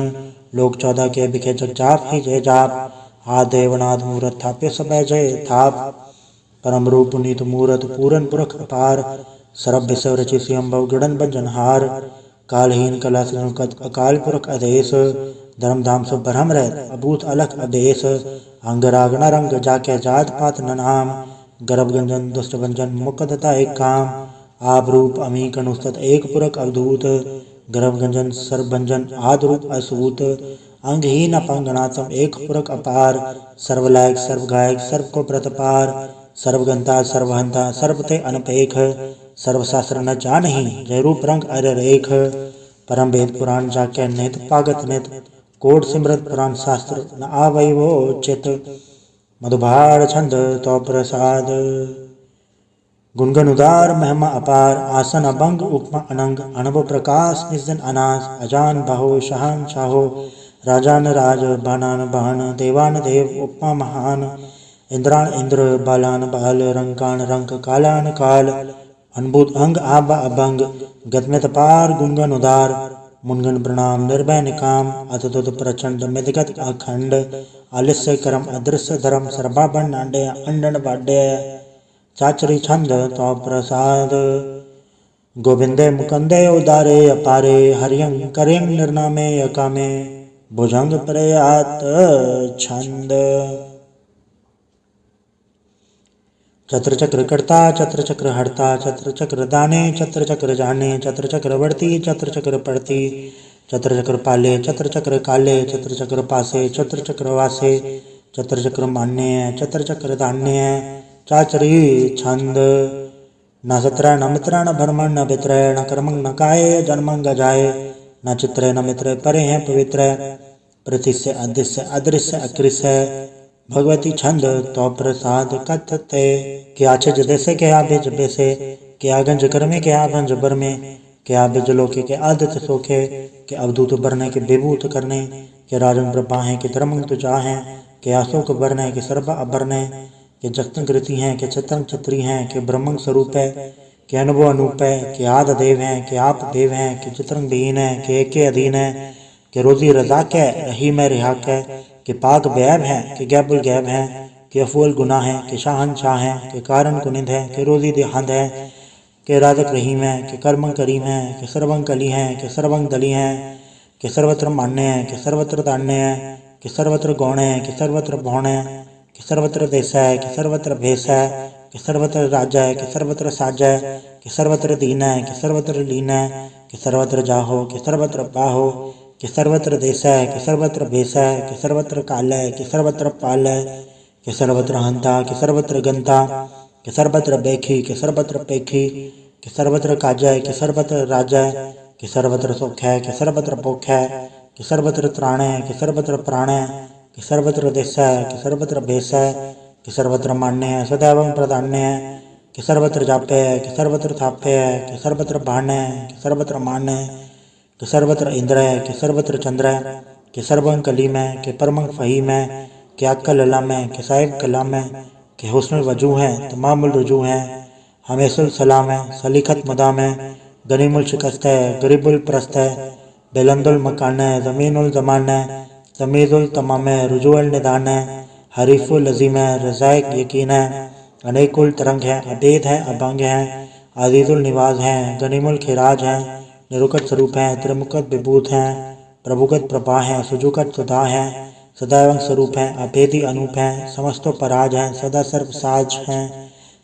लोक 14 के बिखे जग जाप ही जय जाप, हाथ देवनाथ मूरत थाप्य सब जय थाप, परम रूप नीत मूरत पूरन पुरख अपार, सरब विसव रचि स्वयंभव गणन बंजनहार, कालहीन कला संकत अकाल पुरख आदेश, धर्म धाम सब ब्रह्म रह अभूत अलख अदेश, अंग राग न रंग जाके जात पात न नाम, गर्भ गंजन दुष्ट भंजन मुकदता एक काम, आप रूप अमी कनुस्तत एक पुरख अवधूत, गर्भ गंजन सर्वभंजन आद रूप असूत, अंगहीन अपंगनाथम एक पुरख अपार, सर्वलायक सर्वगायक सर्व को प्रतपार, सर्वगंता सर्वहंता सर्वते अनपेख, सर्वशास्त्र न जानहि जय रूप रंग अर रेख, परम वेद पुराण जाके नित पागत नित, कोट सिमरत पुराण शास्त्र न आवै वो चित, मधुभार छंद तो प्रसाद, गुणगन उदार महिमा अपार, आसन अभंग उपमा अनंग, अनभ प्रकाश निजन अनास, अजान बाहो शहान शाहो, राजान राज बानान बान, देवान देव उपमा महान, इंद्रान इंद्र बालान बाल, रंकान रंक कालान काल, अनभूत अंग आबा अभंग, गतमित पार गुणगन उदार, मुनगन प्रणाम निर्भय निकाम, अतुत प्रचंड मिदगत अखंड, आलस्य करम अदृश्य धर्म सर्वाभन नाड्य अंडन बाड्य, चाचरी छंद तो प्रसाद, गोविंदे मुकंदे उदारे अपारे, हरियं करें निर्नामे अकामे, भुजंग प्रयात छंद, चत्र चक्र कर्ता चत्र चक्र हरता, चत्र चक्र दाने चत्र चक्र जाने, चत्र चक्र वर्ती चत्र चक्र पड़ती, चत्र चक्र पाले चत्र चक्र काले, चत्र चक्र पासे चत्र चक्र वासे, चत्र चक्र मान्य चत्र चक्र दान्य, चाचरी छंद, न सत्र न मित्र न भ्रमण न भित्र, न कर्मं न काय जन्मं गजाए, न चित्र न मित्र परे हैं पवित्र, प्रतिस्य अदृश्य अदृश्य अकृष्य, भगवती छंद तो प्रसाद कथते, क्या छज देसे क्या बिज बेसे, क्या गंज कर्मे क्या भंज बर में, क्या बिज लोके के आदित सोखे, के अवधूत बरने के विभूत करने, के राजन प्रपाहें के धर्मं तुझा हैं, के अशोक बरने के सर्व अबरने, के जगतंग कृति हैं के छत्रंग छत्री हैं, के ब्रह्मंग स्वरूप है, के अनुभव अनूप है, के आद देव हैं के आप देव हैं, के चित्रंग विहीन है के एक के अधीन है, के रोजी रजा के रही में रिहा के पाक बैब हैं के गैबुल गैब हैं, के अफूल गुनाह हैं के शाहन शाह हैं, के कारण कुनिंद हैं के रोजी देहंद हैं, के राजक रहीम हैं के कर्मंग करीम हैं, के सर्वंग कली हैं के सर्वंग दली हैं, के सर्वत्र मान्य हैं के सर्वत्र दान्य हैं, के सर्वत्र गौण हैं के सर्वत्र भौण हैं, के सर्वत्र देश है के सर्वत्र भेष है, के सर्वत्र राजा है के सर्वत्र साज है, के सर्वत्र दीन है के सर्वत्र लीन है, के सर्वत्र जाहो के सर्वत्र पाहो, कि सर्वत्र देश है कि सर्वत्र भेष है, कि सर्वत्र काल है कि सर्वत्र पाल है, कि सर्वत्र हंता कि सर्वत्र गंता, कि सर्वत्र बेखी कि सर्वत्र पेखी, कि सर्वत्र काज है कि सर्वत्र राजा है, कि सर्वत्र सुख है कि सर्वत्र भोख है, कि सर्वत्र त्राण है कि सर्वत्र प्राण है, कि सर्वत्र देश है कि सर्वत्र भेष है, कि सर्वत्र मान्य है सदैव प्रधान्य है, कि सर्वत्र जाप्य कि सर्वत्र थाप्य कि सर्वत्र भाण्य कि सर्वत्र मान्य कि सर्वत्र इंद्र कि सर्वत्र चंद्र कि सर्वं कलीम कि परमं फहीम कि अक्कल ललाम कि साहिब कलाम कि हुस्नुल वजू है तमामुल रुजू है हमेशुल सलाम सलीखत मदाम गनीमुल शिकस्त गरीबुल प्रस्त बेलंदुल मकान ज़मीनुल ज़मान तमीज़ुल तमाम रुजूअल निदान हरीफुल लजीम रज़ाइक यकीन अनेकुल तरंग है अभेद है अभंग है अजीजुल निवाज है गनीमुल खिराज है निरुकत स्वरूप है त्रिमुकत विभूत है प्रभुगत प्रभा है सुजुकत सुधा है सदैव स्वरूप है अभेदी अनूप है समस्तो पराज है सदा सर्व साज है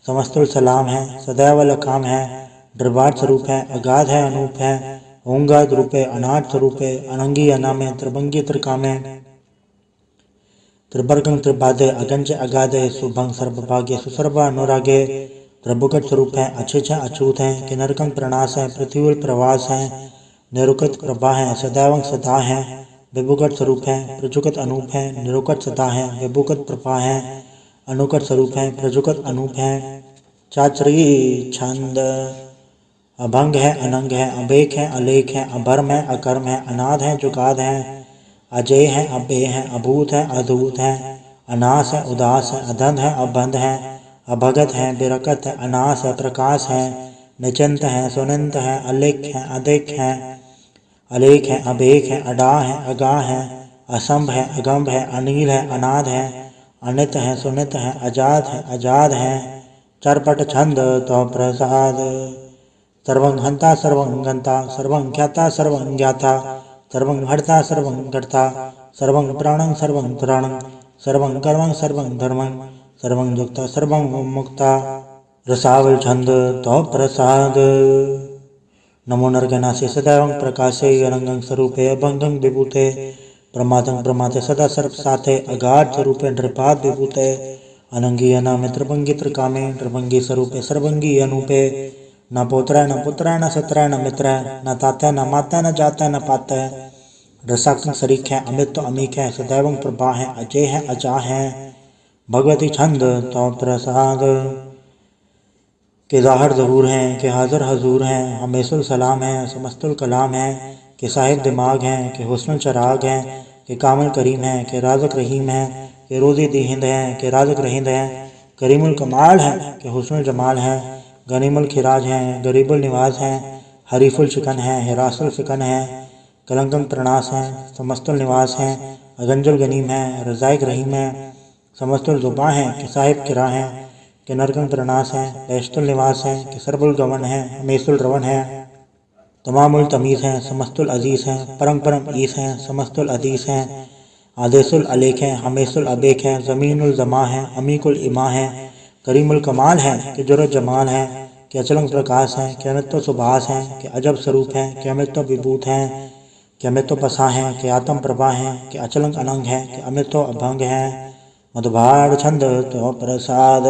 समस्तुल सलाम है सदैव लखाम है द्रवाट स्वरूप है अगाध है अनूप है ओंगाद रूपे अनाथ स्वरूपे अनंगी अनामे त्रिभंगी त्रिकामे त्रिभर्गं त्रिबाधे अगंज अगाधे सुभंग सर्वभाग्य सुसर्व अनुरागे प्रभुगत स्वरूप है अच्छे अछूत है कि नरकं प्रणास है पृथ्वील प्रवास है निरुकत प्रभा है सदैव सदा है विभुगत स्वरूप है प्रजुगत अनूप है निरुकत सदा है विभुगत प्रभा है अनुकट स्वरूप है प्रजुगत अनूप है चाचरी छंद अभंग है अनंग है अभेक है अलेख है अभर्म है अकर्म है अनाद है जुगाद है अजय है अभेय है अभूत है अधूत है अनास है उदास है अधंध है अबंध है अभगत है बिरकत है अनास है प्रकाश है निचंत है सुनंत है अलेख है अदेख है अलेख है अभेक है अडा है अगा है असंभ है अगंभ है अनील है अनाद है अनित है सुनित है अजाद है चरपट छंद तो प्रसाद सर्वं हंता सर्वं गंता सर्वं ख्याता सर्वं ज्ञाता सर्वं हर्ता सर्वं कर्ता सर्वं प्राणं सर्वं प्राणं सर्वं कर्मं सर्वं धर्मं सर्वं युक्ता सर्वं मुक्ता रसावल छंद तो प्रसाद नमो नरगनासे सदैवं प्रकाशे अनंगं स्वरूपे अभंगं विभूते प्रमादं प्रमाते सदा सर्व साथे अगाध स्वरूपे नृपाद विभूते अनंगी अनामे त्रिभंगी त्रिकामे त्रिभंगी स्वरूपे सर्वंगी अनूपे न पोत्र न पुत्र न सत्र न मित्र न ताता न माता न जाता न पाता रसाक शरीक है अमित तो अमीक है सदैवं प्रभा है अजय है अजा है भगवती छंद तो प्रसाद के ज़ाहिर ज़हूर हैं कि हाज़िर हजूर हैं हमेशुल सलाम है समस्तुल कलाम है कि साहिब दिमाग हैं कि हुस्नुल चराग हैं कि कामिल करीम है कि राज़क रहीम है कि रोज़ी दीहिंद है कि राज़क रहिंद है करीमुल कमाल है कि हुस्नुल जमाल है गनीमुल खिराज है गरीबुल निवाज है हरीफुल शिकन है हिरासुल फिकन है कलंकं प्रणास है समस्तुल निवास है अगंजुल गनीम है रज़ाइक रहीम है समस्तुल जुबा है कि साहिब किरा है कि नरकं प्रणास है बैशतुल निवास है कि सर्वुल गवन है हमेशुल रवन है तमामुल तमीज़ है समस्तुल अजीज़ है परम ईस है समस्तुल अदीस है आदेशुल अलेख है हमेशुल अबेक है ज़मीनुल ज़मा है अमीकुल इमा है करीमुल कमाल है कि जुरत जमाल है कि अचलंग प्रकाश है कि अमित्व सुभाष है कि अजब स्वरूप है कि अमित्व विभूत है कि अमित्व पसा है कि आत्म प्रभा है कि अचलंग अनंग है कि अमित्व अभंग है मधुभाड़ छंद तो प्रसाद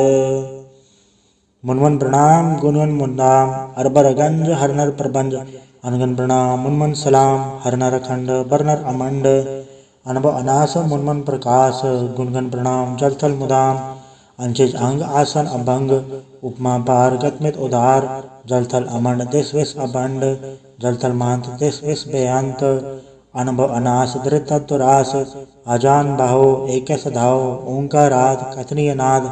मुनमन प्रणाम गुणवन मुंदाम अरबरगंज हरनर प्रबंज अनगन प्रणाम मुनमन सलाम हरनर अखंड बरनर अमंड अनब अनास मुनमन प्रकाश गुणगन प्रणाम जलथल मुदाम अंशिज अंग आसन अभंग उपमा पार गतमित उदार जलथल अमंड देश विष अबंड जलथल महंत देश विष बेअंत अनुभव अनास धृतरास अजान बाहो एक सधाओ ओंकाराद कथनीय नाद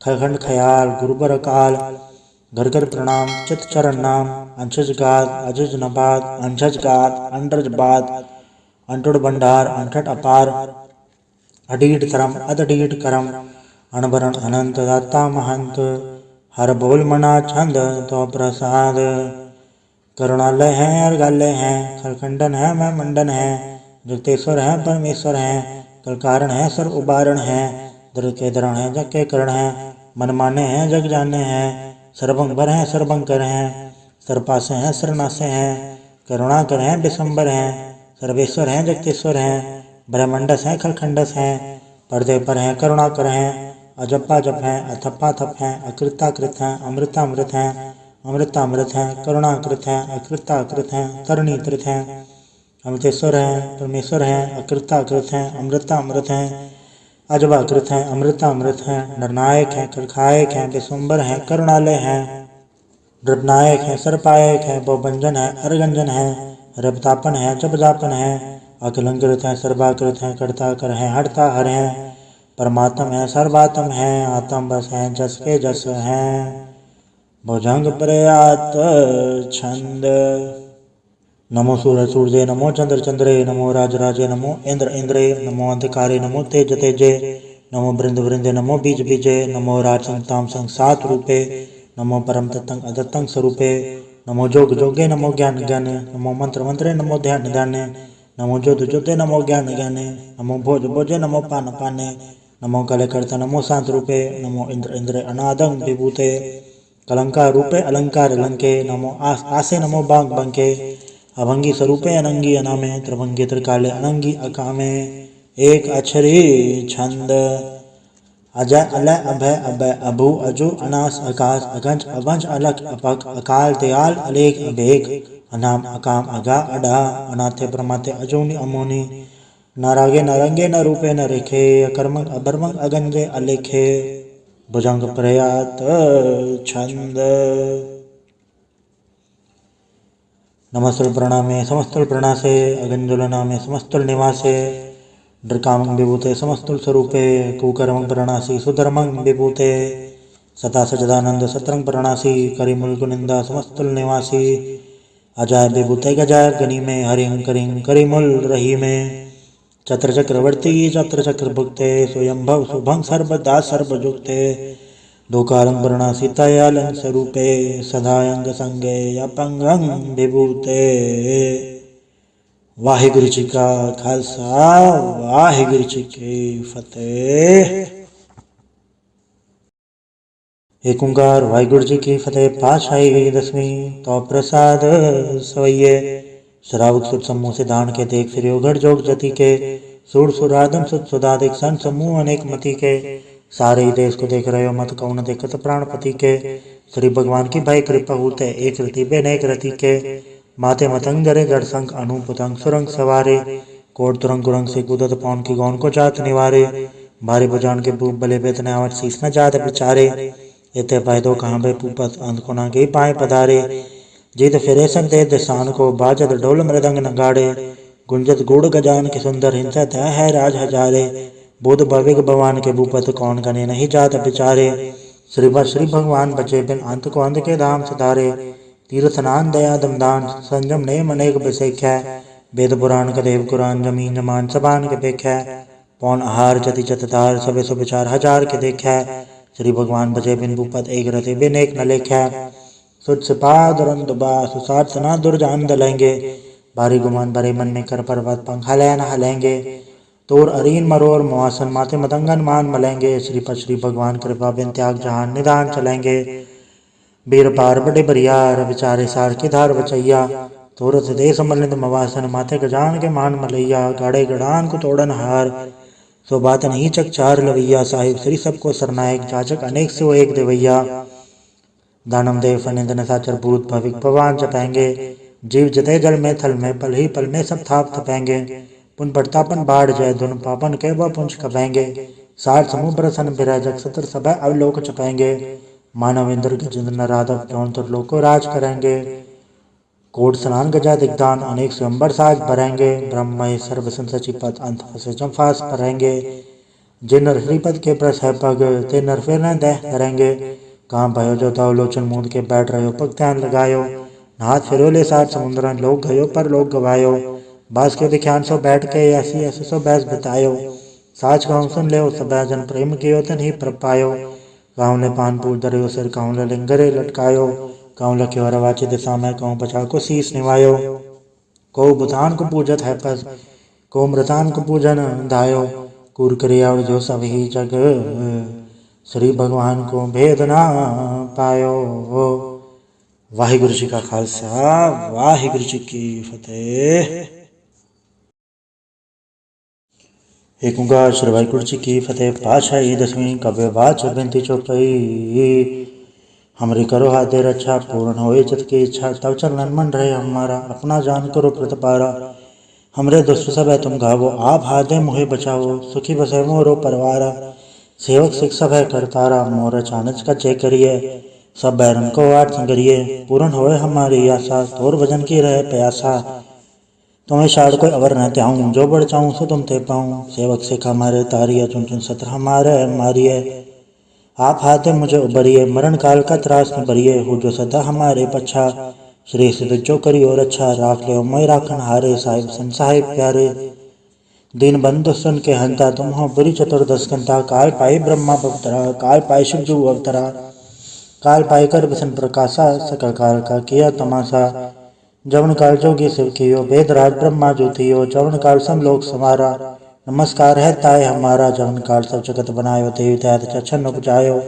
खखंड खयाल गुरुबर काल घर घर प्रणाम चित चरण नाम अंशज गाद अजज नबाद अंशज गाद अंडरज बाद अंटुड़ भंडार अंठट अपार अडीड धर्म अदडीड करम अणभरण अनंत दाता महंत हर बोल मना छंद तो प्रसाद करुणालय है अर्घालय है खरखंडन है मैं मंडन है जगतेश्वर है परमेश्वर है कलकारण है सर्व उबारण है दर के दरण है जग के करण है मन माने हैं जग जाने हैं सर्वंबर हैं सर्वंकर हैं सर्वपासे हैं सर्वनासे हैं करुणाकर हैं विशंबर हैं सर्वेश्वर हैं जगतेश्वर हैं ब्रह्मंडस हैं खलखंडस हैं पर्दे पर हैं करुणाकर हैं अजप्पा जप हैं अथप्पा थप हैं अकृताकृत हैं अमृतामृत हैं अमृतामृत हैं करुणाकृत हैं अकृताकृत हैं तरणीकृत हैं अमृतेश्वर हैं परमेश्वर हैं अकृताकृत हैं अमृतामृत हैं अजबाकृत हैं, अमृत हैं, नरनायक हैं, करखायक हैं, विश्वम्बर हैं, करुणालय हैं, द्रवनायक हैं, सर्पायक हैं, बहुभंजन हैं, अरगंजन हैं, रवतापन हैं, जपजापन हैं, अखिलंकृत हैं, सर्वाकृत हैं, कर्ताकर हैं, हरता हर हैं, परमात्म हैं, सर्वात्म हैं, आत्म बस हैं, जस के जस हैं, भुजंग प्रयात छंद। नमो सूर्य सूर्य, नमो चंद्र चंद्रे, नमो राज राजे, नमो इंद्र इंद्रे, नमो अंधकारे, नमो तेज तेजे, नमो वृंद वृंदे, नमो बीज बीजे, नमो राज संताम संसात रूपे, नमो परम तत्तं अदत्तं स्वरूपे, नमो जोग जोगे, नमो ज्ञान ज्ञान, नमो मंत्र मंत्रे, नमो ध्यान ध्यान, नमो ज्योति ज्योति, नमो ज्ञान ज्ञान, नमो भोज भोजे, नमो पान पाने, नमो कले कर्ता, नमो शांत रूपे, नमो इंद्र इंद्र अनादं विभूते, कलंकार रूपे अलंकार अलंके, नमो आसे, नमो बांग बंके, अभंगी स्वरूपे अनंगी अनामे, त्रिभंगी त्रिकाले अनंगी अकामे, एक अक्षरी छंद। अजय अलय अभय अभय अभु अजु अनास आकाश अगंज अवंज अलख अपक अकाल दयाल अलेख अभेक, अनाम अकाम अगा अडा, अनाथे प्रमाथे अजोनि अमोनि, नारागे नारंगे न रूपे न रेखे, अकर्मक अबर्मक अगंजे अलेखे, भुजंग प्रयात छंद। नमस्तुल प्रणामे समस्तुल प्रणासे, अगंजुल नामे समस्तुल निवासे, ड्रकामं विभूते समस्तुल स्वरूपे, कुकर्मं प्रणासी सुधर्मं विभूते, सता सजदानंद सत्रंग प्रणासी, करिमुल कुनिंदा समस्तुल निवासी, अजाय विभूते गजाय गनी में, हरिं करिं करिमुल रही में, चत्र चक्रवर्ती चत्र चक्र भुक्ते, स्वयंभव शुभं सर्वदा सर्वजुक्ते, दोकारं प्रणासी तयालं स्वरूपे, सदायंग संगे अपंगं विभूते। वाहिगुरु जी का खालसा, वाहिगुरु जी की फतेह। एक ओंकार वाहिगुरु जी की फतेह। पातशाही दसवीं तो प्रसाद सवैये, श्रावक सुत समूह से दान के देख फिर योगढ़ जोग जति के, सुर सुरादम सुत सुदादिक सन समूह अनेक मति के, सारे ही देश को देख रहे हो मत कौन देखत प्राणपति के, श्री भगवान की भाई कृपा होते एक रति बेनेक रति के, माथे मतंग जरे जड़ संग अनुपुतंग सुरंग सवारे, कोट तुरंग गुरंग से कूदत पौन की गौन को जात निवारे, भारी भुजान के भूप बले बेतने आवट शीस न जात बिचारे, इते पैदो कहाँ बे पूपत अंध को ना गई पाए पधारे, जीत फिरे संग दे दिशान को बाजत ढोल मृदंग नगाड़े, गुंजत गुड़ गजान के सुंदर हिंसत है राज हजारे, बुध भविक भगवान के भूपत कौन गने नहीं जात बिचारे, श्री भगवान बचे बिन अंत को अंध के धाम सिधारे, तीर्थ स्नान दया दमदान संयम नेम अनेक बिसेख्या, वेद पुराण कदेव कुरान जमीन जमान सबान के देखै, पौन आहार जति जतदार सबे सो विचार हजार के देखै, श्री भगवान बचे बिन भूपत एक रति बिन एक न लेखै, सुत सिपा दुरंत दुबा सुसाट सना दुर्जान दलेंगे, भारी गुमान भरे मन में कर पर्वत पंख हलै न हलेंगे, तोर अरीन मरोर मुआसन माथे मतंगन मान मलेंगे, श्री भगवान कृपा बिन त्याग जहान निदान चलेंगे, बीर पार बड़े बरियार विचारे सार की धार बचैया, तोरत देश मलिंद मवासन माथे गजान के मान मलैया, गाड़े गड़ान को तोड़न हार सो बात नहीं चकचार लवैया, साहिब श्री सबको सरनायक जाचक अनेक से वो एक देवैया, दानम देव फनिंदन साचर भूत भविक भगवान जपेंगे, जीव जते जल में थल में पल ही पल में सब थाप थपेंगे, पुन प्रतापन बाढ़ जय धुन पापन के वह पुंज कपेंगे, साठ समूह प्रसन विराजक सतर सब अवलोक चपेंगे, मानव इंद्र गजेंद्र राधव जौन लोक को राज करेंगे, कोट स्नान गजा दिग्दान अनेक स्वयंबर साज भरेंगे, ब्रह्म सर्व सचिपत अंत फसे चंफास भरेंगे, जिन नर श्रीपद के प्रस है पग ते नर फिर न दह करेंगे, कहाँ भयो जो तव लोचन मूंद के बैठ रहे हो पग ध्यान लगायो, हाथ फिरो ले साठ समुद्रन लोग गयो पर लोग गवायो, बास के विख्यान सो बैठ के ऐसी ऐसे सो बैस बितायो, साच कहूँ सुन ले सब जन प्रेम कियो तन ही प्रपायो, गाँव ले पान पूर दरियो सिर कहूँ ले लिंगरे लटकायो, कहूँ लख्यो रवाची दिशा में कहूँ पछा को शीस निवायो, को बुधान को पूजत है पस को मृतान को पूजन धायो, कूर करिया जो सब ही जग श्री भगवान को भेद ना पायो। वाहिगुरु जी का खालसा, वाहिगुरु जी की फतेह। एक ओंकार श्री वाहिगुरु जी की फतेह। पातशाही दसवीं कव्य वाच बिनती चौपाई। हमरी करो हाथ रक्षा पूर्ण होए चित की इच्छा, तब चरणन मन रहे हमारा, अपना जान करो प्रतिपारा, हमरे दुष्ट सब है तुम गावो, आप हाथे मुहे बचाओ, सुखी बसे मोरो परवारा, सेवक सिख सब है करतारा, मोर चानच का चे करिए, सब बैरन को वाट संगरिए, पूर्ण होए हमारी आशा, तोर भजन की रहे प्यासा, तुम्हें शाड़ कोई अवर न त्याऊं, जो बढ़ चाहूं सो तुम ते पाऊं, सेवक सिख हमारे तारिये, चुन चुन सत्र हमारे मारिए, आप हाथे मुझे उबरिए, मरण काल का त्रास न बरिए, हो जो सदा हमारे पच्छा, श्री सिद्ध जो करियो रक्षा, राख ले मैं राखन हारे, साहिब सन साहिब प्यारे, दीन बंधु सुन के हंता, तुम हो बुरी चतुर्दश कंता, काल पाई ब्रह्मा पवित्रा, काल पाई शिव जू अवतरा, काल पाई कर बिसन प्रकाशा, सकल काल का किया तमाशा, जवन काल जोगी शिव कियो, वेद राज ब्रह्मा जो थियो, जवन काल सम लोक समारा, नमस्कार है ताय हमारा, जवन काल सब जगत बनायो, देव दैत चछन उपजायो,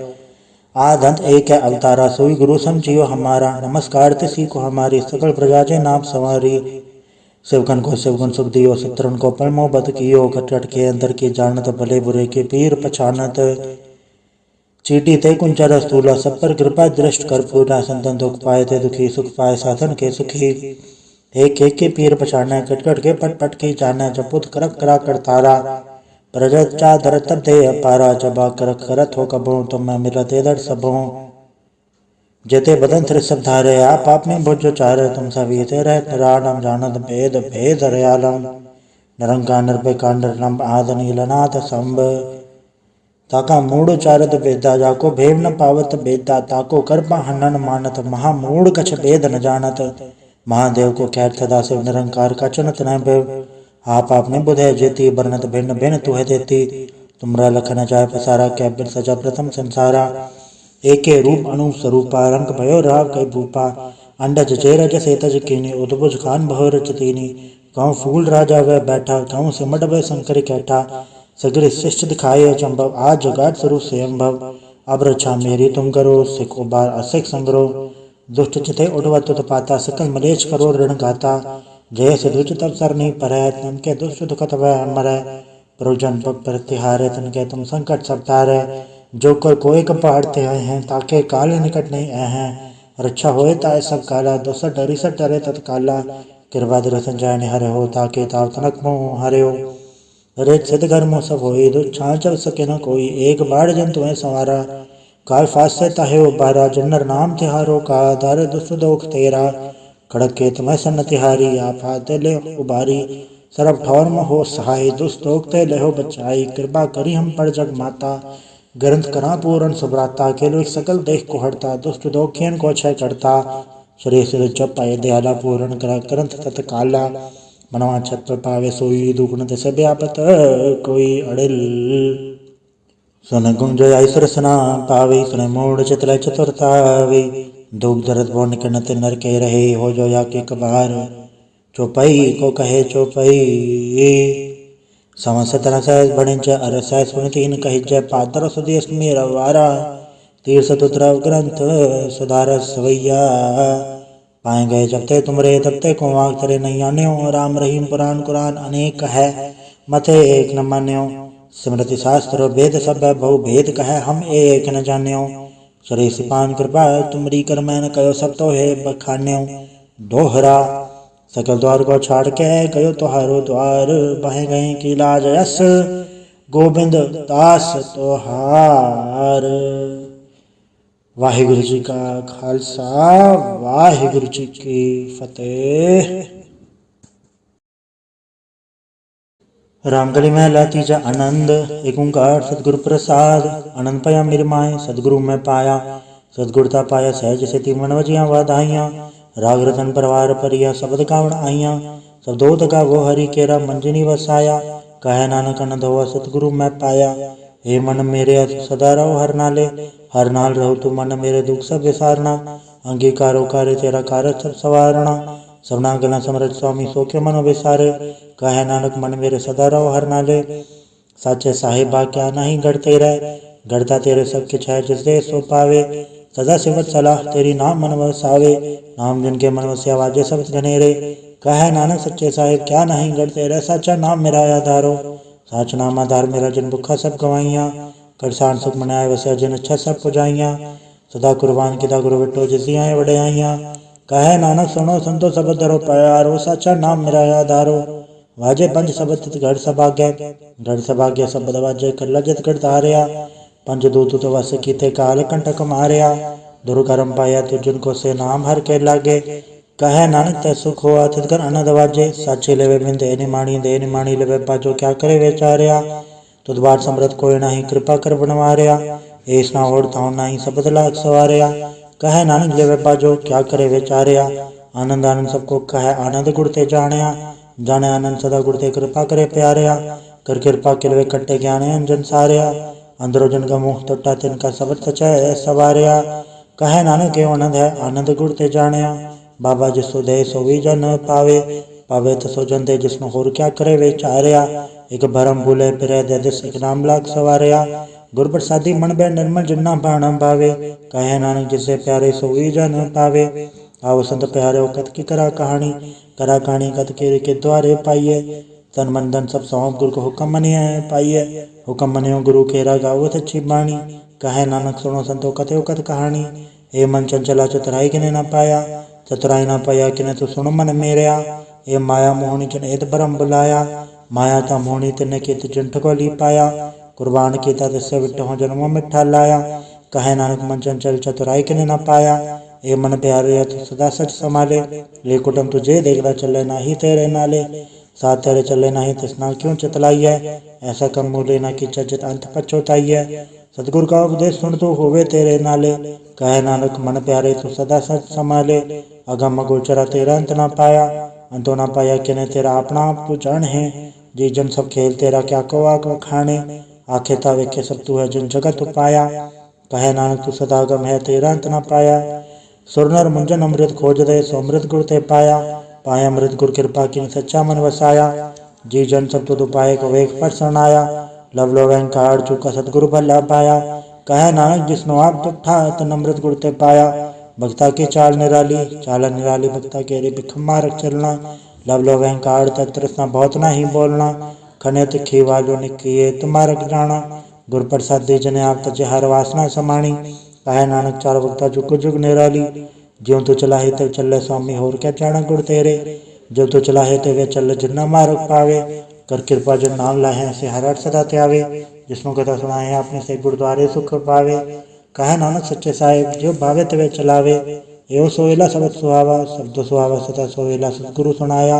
आद अंत एक है अवतारा, सोई गुरु समझियो हमारा, नमस्कार तिसी को हमारी, सकल प्रजा जे नाम संवारी, शिवगन को शिवगुण सुख दियो, शत्रुन को पल मोहब्बत कियो, कटकट के अंदर की जानत, भले बुरे के पीर पछानत, चीटी ते कुंचर स्थूला, सब पर कृपा दृष्ट कर पूरा, संतन दुख पाए ते दुखी, सुख पाए साधन के सुखी, एक एक के पीर पछाने, कटकट के पट पट की जाने, जपुत करक करा कर तारा, प्रजत चा धर तब दे अपारा, जबा करक करत हो कबो, तुम मैं मिला दे दर सबो, जेते बदन तिर सब धारे, आप आपने भोजो चारे, तुम सभी ते रहत निरालम, जानत भेद भेद हरयालम, निरंकार निर्भयकार निर्लंब, आद नीलनाथ संभ, ताका मूढ़ चारत बेदा, जाको भेद न पावत बेदा, ताको कृपा हनन मानत, महामूढ़ कछ भेद न जानत, महादेव को ख्यात सदा शिव निरंकार का चुनत न भेव, आप आपने बुधे जेती, बरनत भिन्न भिन्न तुहे देती, तुमरा लखन जाय पसारा, कै बिन सजा प्रथम संसारा, एके रूप अनु स्वरूपा, रंग भयो राव कई भूपा, अंडज चेरज सेतज कीनी, उद्भुज खान बहु रचतीनी, कहूँ फूल राजा वह बैठा, कहूँ सिमट वह शंकर कैठा, सगरे शिष्ट दिखाए चंबव, आज जगाट स्वरूप स्वयंभव, अब रक्षा मेरी तुम करो, सिख उबार असिख संग्रो, दुष्ट चिते उठवा तुत पाता, सकल मलेच करो ऋण गाता, जय से दुच तब सर नहीं परै, तन के दुष्ट दुखत वह मरै, प्रयोजन पग प्रतिहारे, तन के तुम संकट सब तारे, जो कर कोई कपाड़ते आए हैं, ताके काले निकट नहीं आए हैं, रक्षा होए ताए सब काला, दोसर डरी सब डरे तत्काला, कृपा दर्शन जाने हरे हो, ताके ताव तनक मोह हरे हो, रेत सिद्ध घर मोह सब होई, दो छां चल सके न कोई, एक बाढ़ जन तुम्हें संवारा, काल फास से ताहे उबारा, जन्नर नाम तिहारो का, दार दुष्ट दोख तेरा, खड़क के तुम्हें सन तिहारी, आप हाथ ले उबारी, सरब ठौर में हो सहाय, दुष्ट दोख ते ले हो बचाई, कृपा करी हम पर जग माता, ग्रंथ करा पूर्ण सुभ्राता, के लोग सकल देख को हटता, दुष्ट दोखियन को क्षय करता, श्री सिर जप पाए दयाला, पूर्ण करा ग्रंथ तत्काला, मनवा छत पर पावे सोई, दुगुण दस व्यापत कोई अड़िल, सुन गुण जो आई सरसना पावे, सुन मोड़ चितल चतुरतावे, दुख दर्द बोन कनत नर के रहे, हो जो या के कबार, चौपाई को कहे चौपाई, समसतर सहज बणिज अर सहज सुनितीन कहिज, पातर सुदेश मेरा वारा, तीर सतुत्र ग्रंथ सुधार सवैया, पाए गए जब ते तुमरे तब ते को आग तरे नहीं आन्यो, राम रहीम पुराण कुरान अनेक है, मथे एक न मान्यो, स्मृति शास्त्र वेद सब बहु भेद कहे, हम एक न जान्यो, श्री सिपान कृपा तुमरी कर मैन कयो, सब तो है बखान्यो, दोहरा सकल द्वार को छाड़ के गयो तुहारो द्वार, बह गए की लाज यस गोविंद दास तोहार, वाहिगुरु जी का खालसा, वाहिगुरु जी की फतेह। रामगली महला तीजा आनंद, एक ओंकार सतगुरु प्रसाद, आनंद पाया मेरे माए सतगुरु में पाया, सतगुरता पाया सहज से तिमन वजिया वाधाइया, राग रतन परवार परिया, शब्द कावण आइया, शब्दोत का वो हरि केरा मंजनी वसाया, कहे नानक न धोआ सतगुरु मैं पाया, हे मन मेरे सदा रहो हर नाले, हर नाल रहो तू मन मेरे दुख सब विसारना, अंगीकारो कार्य तेरा कार्य सब सवारना, सबना गला समरथ स्वामी सो के मन विसारे, कहे नानक मन मेरे सदा रहो हर नाले, साचे साहिबा क्या नहीं गढ़ते रहे, गढ़ता तेरे सब किछ है जिससे सो पावे, सदा सिवत सलाह तेरी नाम मन वसावे, नाम जिनके मन वसे आवाजे सब घनेरे, कहे नानक सच्चे साहिब क्या नहीं गढ़ते रहे, साचा नाम मेरा आधारो, साच नाम आधार मेरा जिन भुखा सब गवाइया, करसान सुख मनाए वसे जिन अच्छा सब पुजाइया, सदा कुर्बान किदा गुरु बिटो जिसी आए बड़े आइया, कहे नानक सुनो संतो सब धरो प्यारो, साचा नाम मेरा आधारो, ਵਾਜੇ ਪੰਜ ਸ਼ਬਦ ਤਿਤ ਗੜ ਸਭਾਗੈ, ਗੜ ਸਭਾਗੈ ਸ਼ਬਦ ਵਾਜੇ ਕੱਲਾ ਜਿਤ ਗੜ ਤਾਰਿਆ। ਪੰਜ ਦੂਤ ਤੋ ਵਸ ਕੀਤੇ ਕਾਲ ਕੰਟਕ ਮਾਰਿਆ, ਦੁਰਕਰਮ ਪਾਇਆ ਤੁਜਨ ਕੋ ਸੇ ਨਾਮ ਹਰ ਕੇ ਲਾਗੇ। ਕਹੈ ਨਾਨਕ ਤੈ ਸੁਖ ਹੋਆ ਤਿਤ ਕਰ ਆਨੰਦ ਵਾਜੇ, ਸਾਚੇ ਲਵੇ ਬਿਨ ਦੇ ਨਿਮਾਣੀ ਲਵੇ ਪਾਜੋ ਕਿਆ ਕਰੇ ਵਿਚਾਰਿਆ। ਤੁਧ ਬਾਟ ਸਮਰਤ ਕੋਈ ਨਾਹੀ ਕਿਰਪਾ ਕਰ ਬਣਵਾਰਿਆ, ਏਸ ਨਾ ਹੋੜ ਤਾਉ ਨਾਹੀ ਸ਼ਬਦ ਲਾਖ ਸਵਾਰਿਆ। ਕਹੈ ਨਾਨਕ ਲਵੇ ਪਾਜੋ ਕਿਆ ਕਰੇ ਵਿਚਾਰਿਆ, ਆਨੰਦ ਆਨੰਦ ਸਭ ਕੋ ਕਹੈ ਆਨੰਦ ਗੁਰ ਤੇ ਜਾਣਿਆ। ਜਾਣਿ ਆਨੰਦ ਸਦਾ ਗੁਰ ਤੇ ਕਿਰਪਾ ਕਰੇ ਪਿਆਰਿਆ, ਕਰ ਕਿਰਪਾ ਕਿਲਵੇ ਕੱਟੇ ਗਿਆਨ ਅੰਜਨ ਸਾਰਿਆ। ਅੰਦਰੋ ਜਨ ਕਾ ਮੋਹ ਟੁੱਟਾ ਤਿਨ ਕਾ ਸ਼ਬਦ ਸਚੈ ਸਵਾਰਿਆ। ਕਹੈ ਨਾਨਕ ਏਉ ਆਨੰਦ ਹੈ ਆਨੰਦ ਗੁਰ ਤੇ ਜਾਣਿਆ, ਬਾਬਾ ਜਿਸੋ ਦੇ ਸੋ ਵੀ ਜਨ ਪਾਵੇ। ਪਾਵੇ ਤਸੋ ਜਨ ਦੇ ਜਿਸਨੂੰ ਹੋਰ ਕਿਆ ਕਰੇ ਵਿਚਾਰਿਆ। ਇਕ ਭਰਮ ਭੁਲੇ ਫਿਰੈ ਦੇ ਦਿਸ ਇਕ ਨਾਮ ਲਾਖ ਸਵਾਰਿਆ। ਗੁਰ ਪ੍ਰਸਾਦੀ ਮਨ ਬੈ ਨਿਰਮਲ ਜਿਨਾ ਬਾਣ ਪਾਵੇ, ਕਹੈ ਨਾਨਕ ਜਿਸੇ ਪਿਆਰੇ ਸੋ ਵੀ ਜਨ ਪਾਵੇ। ਆਓ ਸੰਤ ਪਿਆਰਿਓ ਕਤ ਕੀ ਕਰਾ ਕਹਾਣੀ, ਕਰਾ ਕਹਾਣੀ ਕਤ ਕੇ ਦੁਆਰੇ ਪਾਈਏ। ਤਨ ਮਨ ਧਨ ਸਭ ਸੌਂਪ ਗੁਰ ਕੋ ਹੁਕਮ ਮਨਿਐ ਪਾਈਏ, ਹੁਕਮ ਮਨਿਓ ਗੁਰੂ ਕੇਰਾ ਗਾਵਤ ਅੱਛੀ ਬਾਣੀ। ਕਹੈ ਨਾਨਕ ਸੁਣੋ ਸੰਤੋ ਕਥਿਓ ਕਤ ਕਹਾਣੀ, ਇਹ ਮਨ ਚੰਚਲਾ ਚਤੁਰਾਈ ਕਿਨੇ ਨਾ ਪਾਇਆ। ਚਤੁਰਾਈ ਨਾ ਪਾਇਆ ਕਿਨੇ ਤੂੰ ਸੁਣ ਮਨ ਮੇਰਿਆ, ਇਹ ਮਾਇਆ ਮੋਹਣੀ ਕਿਨੇ ਏਤ ਭਰਮ ਬੁਲਾਇਆ। ਮਾਇਆ ਤਾਂ ਮੋਹਣੀ ਤਿਨੇ ਕੀਤ ਜੰਠ ਕੋ ਲੀ ਪਾਇਆ, ਕੁਰਬਾਨ ਕੀਤਾ ਤਿਸੇ ਵਿਟਹੁ ਜਨਮੋ ਮਿੱਠਾ ਲਾਇਆ। ਕਹੈ ਨਾਨਕ ਮਨ ਚੰਚਲ ਚਤੁਰਾਈ ਕਿਨੇ ਨਾ ਪਾਇਆ, ਇਹ ਮਨ ਪਿਆਰੇ ਤੂੰ ਸਦਾ ਸਚ ਸੰਭਾਲੇ। ਲੈ ਕੁਟਮ ਤੁਝੇ ਦੇਖਦਾ ਚੱਲੇ ਨਾਹੀ ਤੇਰੇ ਨਾਲੇ, ਸਾਥ तेरे चले नहीं तिसना क्यों चितलाई है। ऐसा कम मूले न की चजित अंत पछोताई है। सतगुरु का उपदेश सुन तो होवे तेरे नाले, कहे नानक मन प्यारे तू सदा सच संभाले। अगम गोचरा तेरा अंत न पाया, अंतो न पाया किने तेरा अपना आप तू जान है। जी जन सब खेल तेरा क्या कवा खाने, आखे ता वेखे सब तू है जिन जगत पाया। कहे नानक तू सदा गम है तेरा अंत न पाया। सुर नर मुंजन अमृत खोज दे सो अमृत गुर ते पाया। पाया अमृत गुर कृपा की सच्चा मन वसाया। जी जन सब तुद पाए को वेग पर शरणाया। लव लो वैंकार चुका सतगुरु भला पाया। कहे नानक जिसनो आप तुठा तन अमृत गुर ते पाया। भक्ता की चाल निराली भक्ता केरी बिखम मारक चलना। लव लो वैंकार तृष्णा बहुत ना ही बोलना। खने तिखी वालो निकिए तुम्हारक जाना। गुर प्रसादी जने आप तजे हर वासना समाणी। कहे नानक चार भक्ता जुग जुग निराली। ज्यों तू चलाहे ते चले स्वामी होर क्या जाना गुर तेरे। जो तू चलाहे ते वे चल जिन्ना मार्ग पावे। कर कृपा जिन नाम लाहे से हर हर सदा त्यावे। जिसनु कथा सुनाए अपने से गुरुद्वारे सुख पावे। कहे नानक सच्चे साहिब जो भावे तवे चलावे। एवं सोहेला शब्द सुहावा शब्द सुहावा सदा सोहेला सतगुरु सुनाया।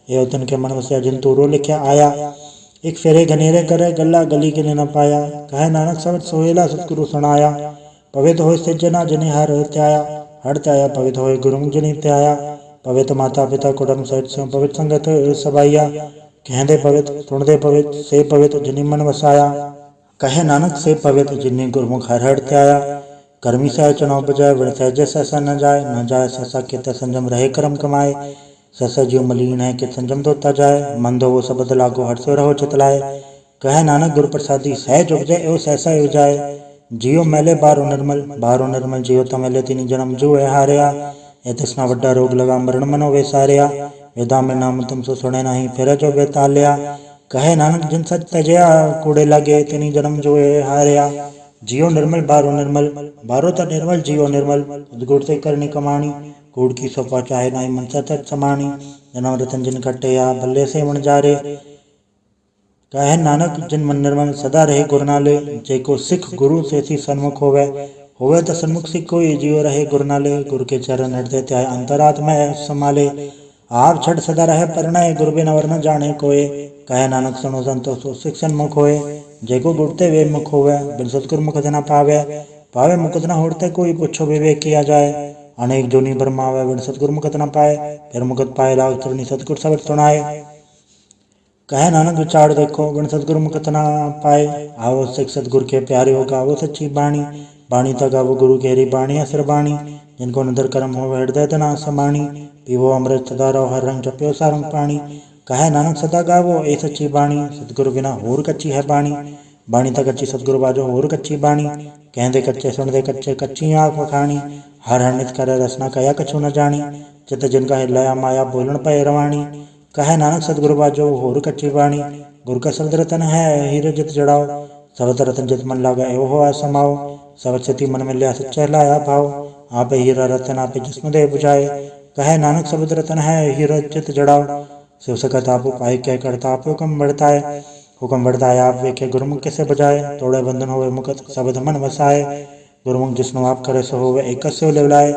एवं तन के मन वसिया जिन तूरो लिखा आया। एक फेरे घनेरे करे गला गली किने न पाया। कहे नानक शब्द सोहेला सतगुरु सुनाया। पवित्र होय सज्जना जिने हर त्याया। हर त्याया पवित्र होय गुरु जिने त्याया। पवित्र माता पिता कुटुंब सहित से पवित्र संगत सबाइया। कहते पवित्र सुनते पवित्र से पवित्र जिनी मन वसाया। कहे नानक से पवित्र जिनी गुरमुख हर हर त्याया। कर्मी सह चुनाव बजाय वृण सहज सहसा न जाए सहसा कित संजम रहे कर्म कमाए। सहसा जीव मलिन है कि संजम धोता जाए। मन दो वो शब्द लागो हर सो रहो चितलाए। कहे नानक गुरु प्रसादी सहज उपजे एवं सहसा उपजाए। जियो मैले बारो निर्मल जियो तमेले तीनी जन्म जुए हारिया। ए तृष्णा वड्डा रोग लगा मरण मनो वे सारिया। वेदा में नाम तुम सो सुने नहीं फिर जो बेतालिया। कहे नानक जिन सच तजया कूड़े लगे तीनी जन्म जुए हारिया। जियो निर्मल बारो त निर्मल जियो निर्मल। गुड़ से करनी कमाणी कूड़ की सोपा चाहे नाई मन सच समाणी। जन्म रतन जिन कटे या भले से मन जारे। कहे नानक जिन मन निर्मल सदा रहे गुरु नाले। जेको सिख गुरु से सी सन्मुख होवे तो सन्मुख सिख कोई जियो रहे गुरु नाले। गुरु के चरण हृदय त्याय अंतरात्मा संभाले। आप छठ सदा रहे परणय गुरु बिन अवर न जाने कोय। कहे नानक सुनो संतो सो सिख सन्मुख होए। जेको गुरते वे मुख होवे बिन सतगुर मुख न पावे मुकुत न होड़ते कोई पुछो विवेक किया जाए। अनेक जोनी भरमावे बिन सतगुर मुकुत न पाए। फिर मुकुत पाए लाग तरनी सतगुर शब्द सुनाए। कहे नानक विचार देखो बिन सतगुरु मुकुत न पाए। आवो सिख सतगुर के प्यारे होगा वो सच्ची बाणी। बाणी तक आवो गुरु केरी बाणी असर बाणी। जिनको नदर कर्म हो हृदय तना समाणी। पीवो अमृत सदा रहो हर रंग जप्यो सारंग पाणी। कहे नानक सदा गावो ए सच्ची बाणी। सतगुरु बिना होर कच्ची है बाणी। बाणी तक कच्ची सतगुरु बाजो होर कच्ची बाणी। कहते कच्चे सुनते कच्चे कच्ची आँख वखाणी। हर हर नित करे रसना कया कछु न जानी। चित जिनका हिलाया माया बोलन पे रवाणी। कहे नानक सतगुरु बाजो होर कच्ची बाणी। गुरु का शब्द रतन है हीर जित जड़ाओ। शब्द रतन जित मन लागा एवं हो समाओ। शब्द स्थिति मन में लिया सच्चा लाया भाव। आप हीरा रतन आप जिस्म दे बुझाए। कहे नानक शब्द रतन है हीर जित जड़ाओ। शिव सकत आप उपाय क्या करता आप हुक्म बढ़ताए। हुक्म बढ़ताए आप वेखे गुरुमुख कैसे बजाए, तोड़े बंधन होवे मुकत शब्द मन वसाए। गुरुमुख जिसनो आप करे सो होवे एक से लेवलाए,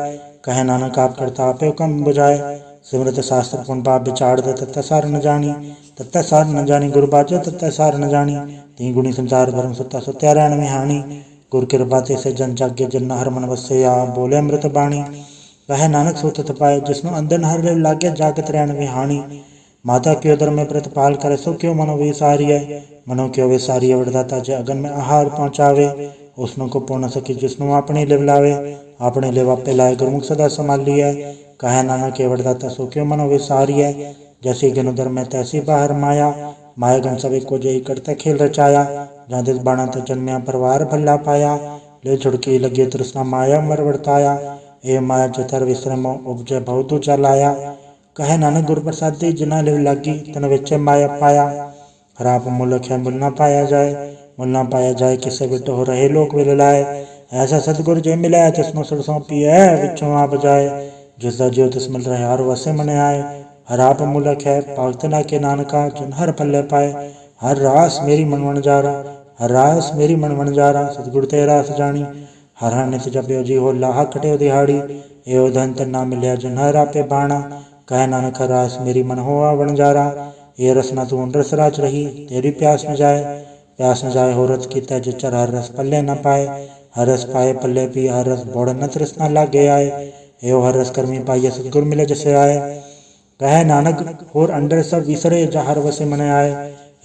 कहे नानक आप करता आप हुक्म बुझाए। सिमरत शास्त्र पुन पाप विचार दे तत्त सार न जानी, तत्त सार न जानी गुरु बाजे तत्त सार न जानी। ती गुणी संसार भरम सत्ता सत्या रैन विहानी, गुर कृपा ते से जन जागे जन हर मन वसया, बोले अमृत बाणी। कहे नानक सो तत पाए जिसनो अंदर हर ले लागे जागत रैन विहानी। माता क्यों दर में प्रतिपाल करे सो क्यों मनो विसारिय, मनो क्यों विसारिय वरदाता जे अगन में आहार पहुँचावे। उसनो को पो न सकी जिसनो अपने लिव लावे, अपने लिव आपे लाए गुरमुख सदा संभालिय। कहे नानक के वरदाता सो क्यों मनो विसारिय, जैसी गन उदर में तैसी बाहर माया। माया गण सभी को जय करते खेल रचाया, जहाँ दिस बाणा तो जन्मया परवार भला पाया। ले छुड़की लगे तृष्णा माया मर वर्ताया, ए माया जतर विश्रम उपजय बहुत ऊंचा लाया। कहे नानक गुरु प्रसादी जिना लिव लागी तन विच माया पाया। हराप मूलक है मुल ना पाया जाए, मुल ना पाया जाए किसे बिट हो रहे लोक विल लाए। ऐसा सतगुरु जे मिले तिसनो सरसों पिए विचों आप जाए, जिसदा जियो तिस मिल रहे हर वसे मन आए। हराप मूलक है पागत ना के नानका जिन हर पल्ले पाए। हर रास मेरी मन वन जारा, हर रास मेरी मन वन जारा, सतगुरु ते रास जानी। हर हर नित जपयो जी हो लाहा कटे दिहाड़ी, एओ धन तन ना मिलया जिन हर आपे बाणा। कहे नानक हर रास मेरी मन होआ वन जारा, ये रसना तू रस राज रही तेरी प्यास न जाए। प्यास न जाए हो रथ की तय चर हर रस पल्ले न पाए। हर रस पाए पल्ले पी हर रस बोड़ न तृष्णा लागे आए। एओ हर रस कर्मी पाइय सतगुर मिले जैसे आए। कहे नानक होर अंडर सब विसरे जहर वसे मन आए।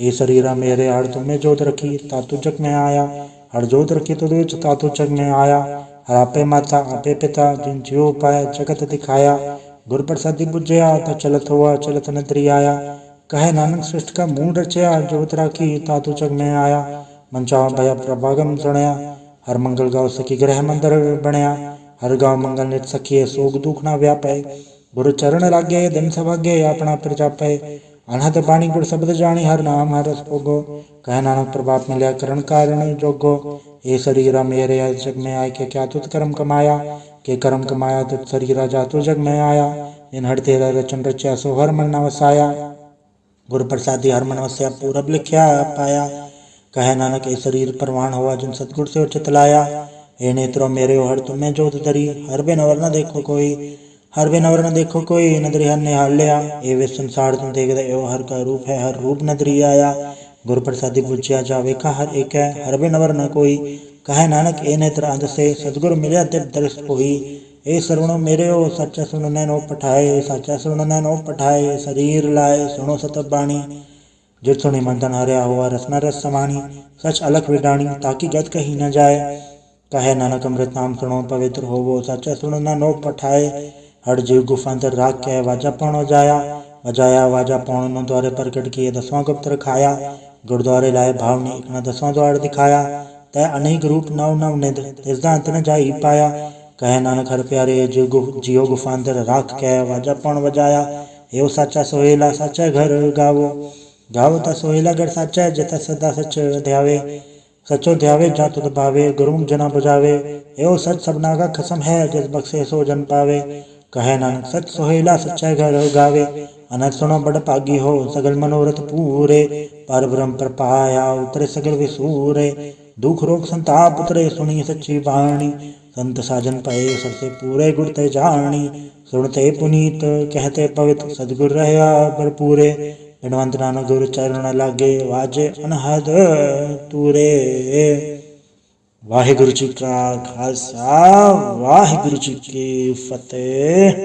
ये शरीरा मेरे हर तुम्हें जोत रखी तातु जग में आया, हर जोत रखी तो दूच तातु जग में आया। हर आपे माता आपे पिता जिन जियो पाए जगत दिखाया। गुर प्रसादी बुझया तो चलत हुआ चलत नतरी आया। कहे नानक सृष्ट का मूल रचया जोत राखी तातु जग में आया। मंचावा भया प्रभागम सुनया, हर मंगल गाँव सखी ग्रह मंदिर बनया। हर गाँव मंगल नित सखिए सोग दुख ना व्यापे, गुरु चरण लागे दिन सभागे अपना प्रजापे। अनहद बाणी गुर शब्द जानी हर नाम हर रस भोगो, कह नानक प्रभाव मिलया करण कारण जोगो। ये शरीरा मेरे जग में आए के क्या तुत कर्म कमाया, के कर्म कमाया तुत शरीरा जातु जग में आया। इन हर तेरा रचन रचा सो हर मन न वसाया, गुरु प्रसादी हर मन वस्या पूरब लिख्या पाया। कहे नानक ए शरीर परवान हुआ जिन सतगुर से उचित लाया। ए नेत्रो मेरे हर तुम्हें जोत धरी, हर बिन और न देखो कोई, हर बिन और न देखो कोई नदरी हर निहाल लिया। ए वे संसार तुम देख दे हर का रूप है हर रूप नदरी आया। गुरु प्रसादी बुझिया जावे का हर एक है हर बिन और न कोई। कहे नानक ए नेत्र अंध से सतगुरु मिले दिव दर्श होई। ए श्रवणो मेरे ओ सच्चा सुन नैनो पठाए, सच्चा सुन नैनो पठाए। शरीर लाए सुनो सतब बाणी, जित सुनी मंथन हरया हुआ रसना रस समानी। सच अलख विडाणी ताकि गत कही न जाए। कहे नानक अमृत नाम सुनो पवित्र होवो, सच्चा सुन नैनो पठाए। हर जीव गुफांतर राग कह वाजा पौनो जाया, बजाया वाजा पौन नो द्वारे प्रकट किए दसवां गुप्त रखाया। गुरुद्वारे लाए भावनी इकना दसवां द्वार दिखाया। तय अनेक रूप नव नव निध तिसदा अंत न जाई पाया। कहे नानक हर प्यारे जियो गुफांतर राख कह वाजा पौन बजाया। एव साचा सोहेला साचा घर गावो, गावो ता सोहेला घर साचा जिता सदा सच ध्यावे। सचो ध्यावे जा तुद भावे गुरुमुख जना बुझावे। एव सच सबना का खसम है जिस बख्शे सो जन पावे। कहे नानक सच सोहेला सच्चा घर गावे। अनथ सुनो बड़ पागी हो सगल मनोरथ पूरे। पर ब्रह्म पर पाया उतरे सगल विसूरे। दुख रोग संताप उतरे सुनी सच्ची बाणी। संत साजन पाए सबसे पूरे गुण ते जानी। सुनते पुनीत कहते पवित्र सदगुर रहया भरपूरे। बिनवंत नानक गुरु चरण लागे वाजे अनहद तूरे। वाहिगुरु जी का खालसा वाहिगुरु जी की फतेह।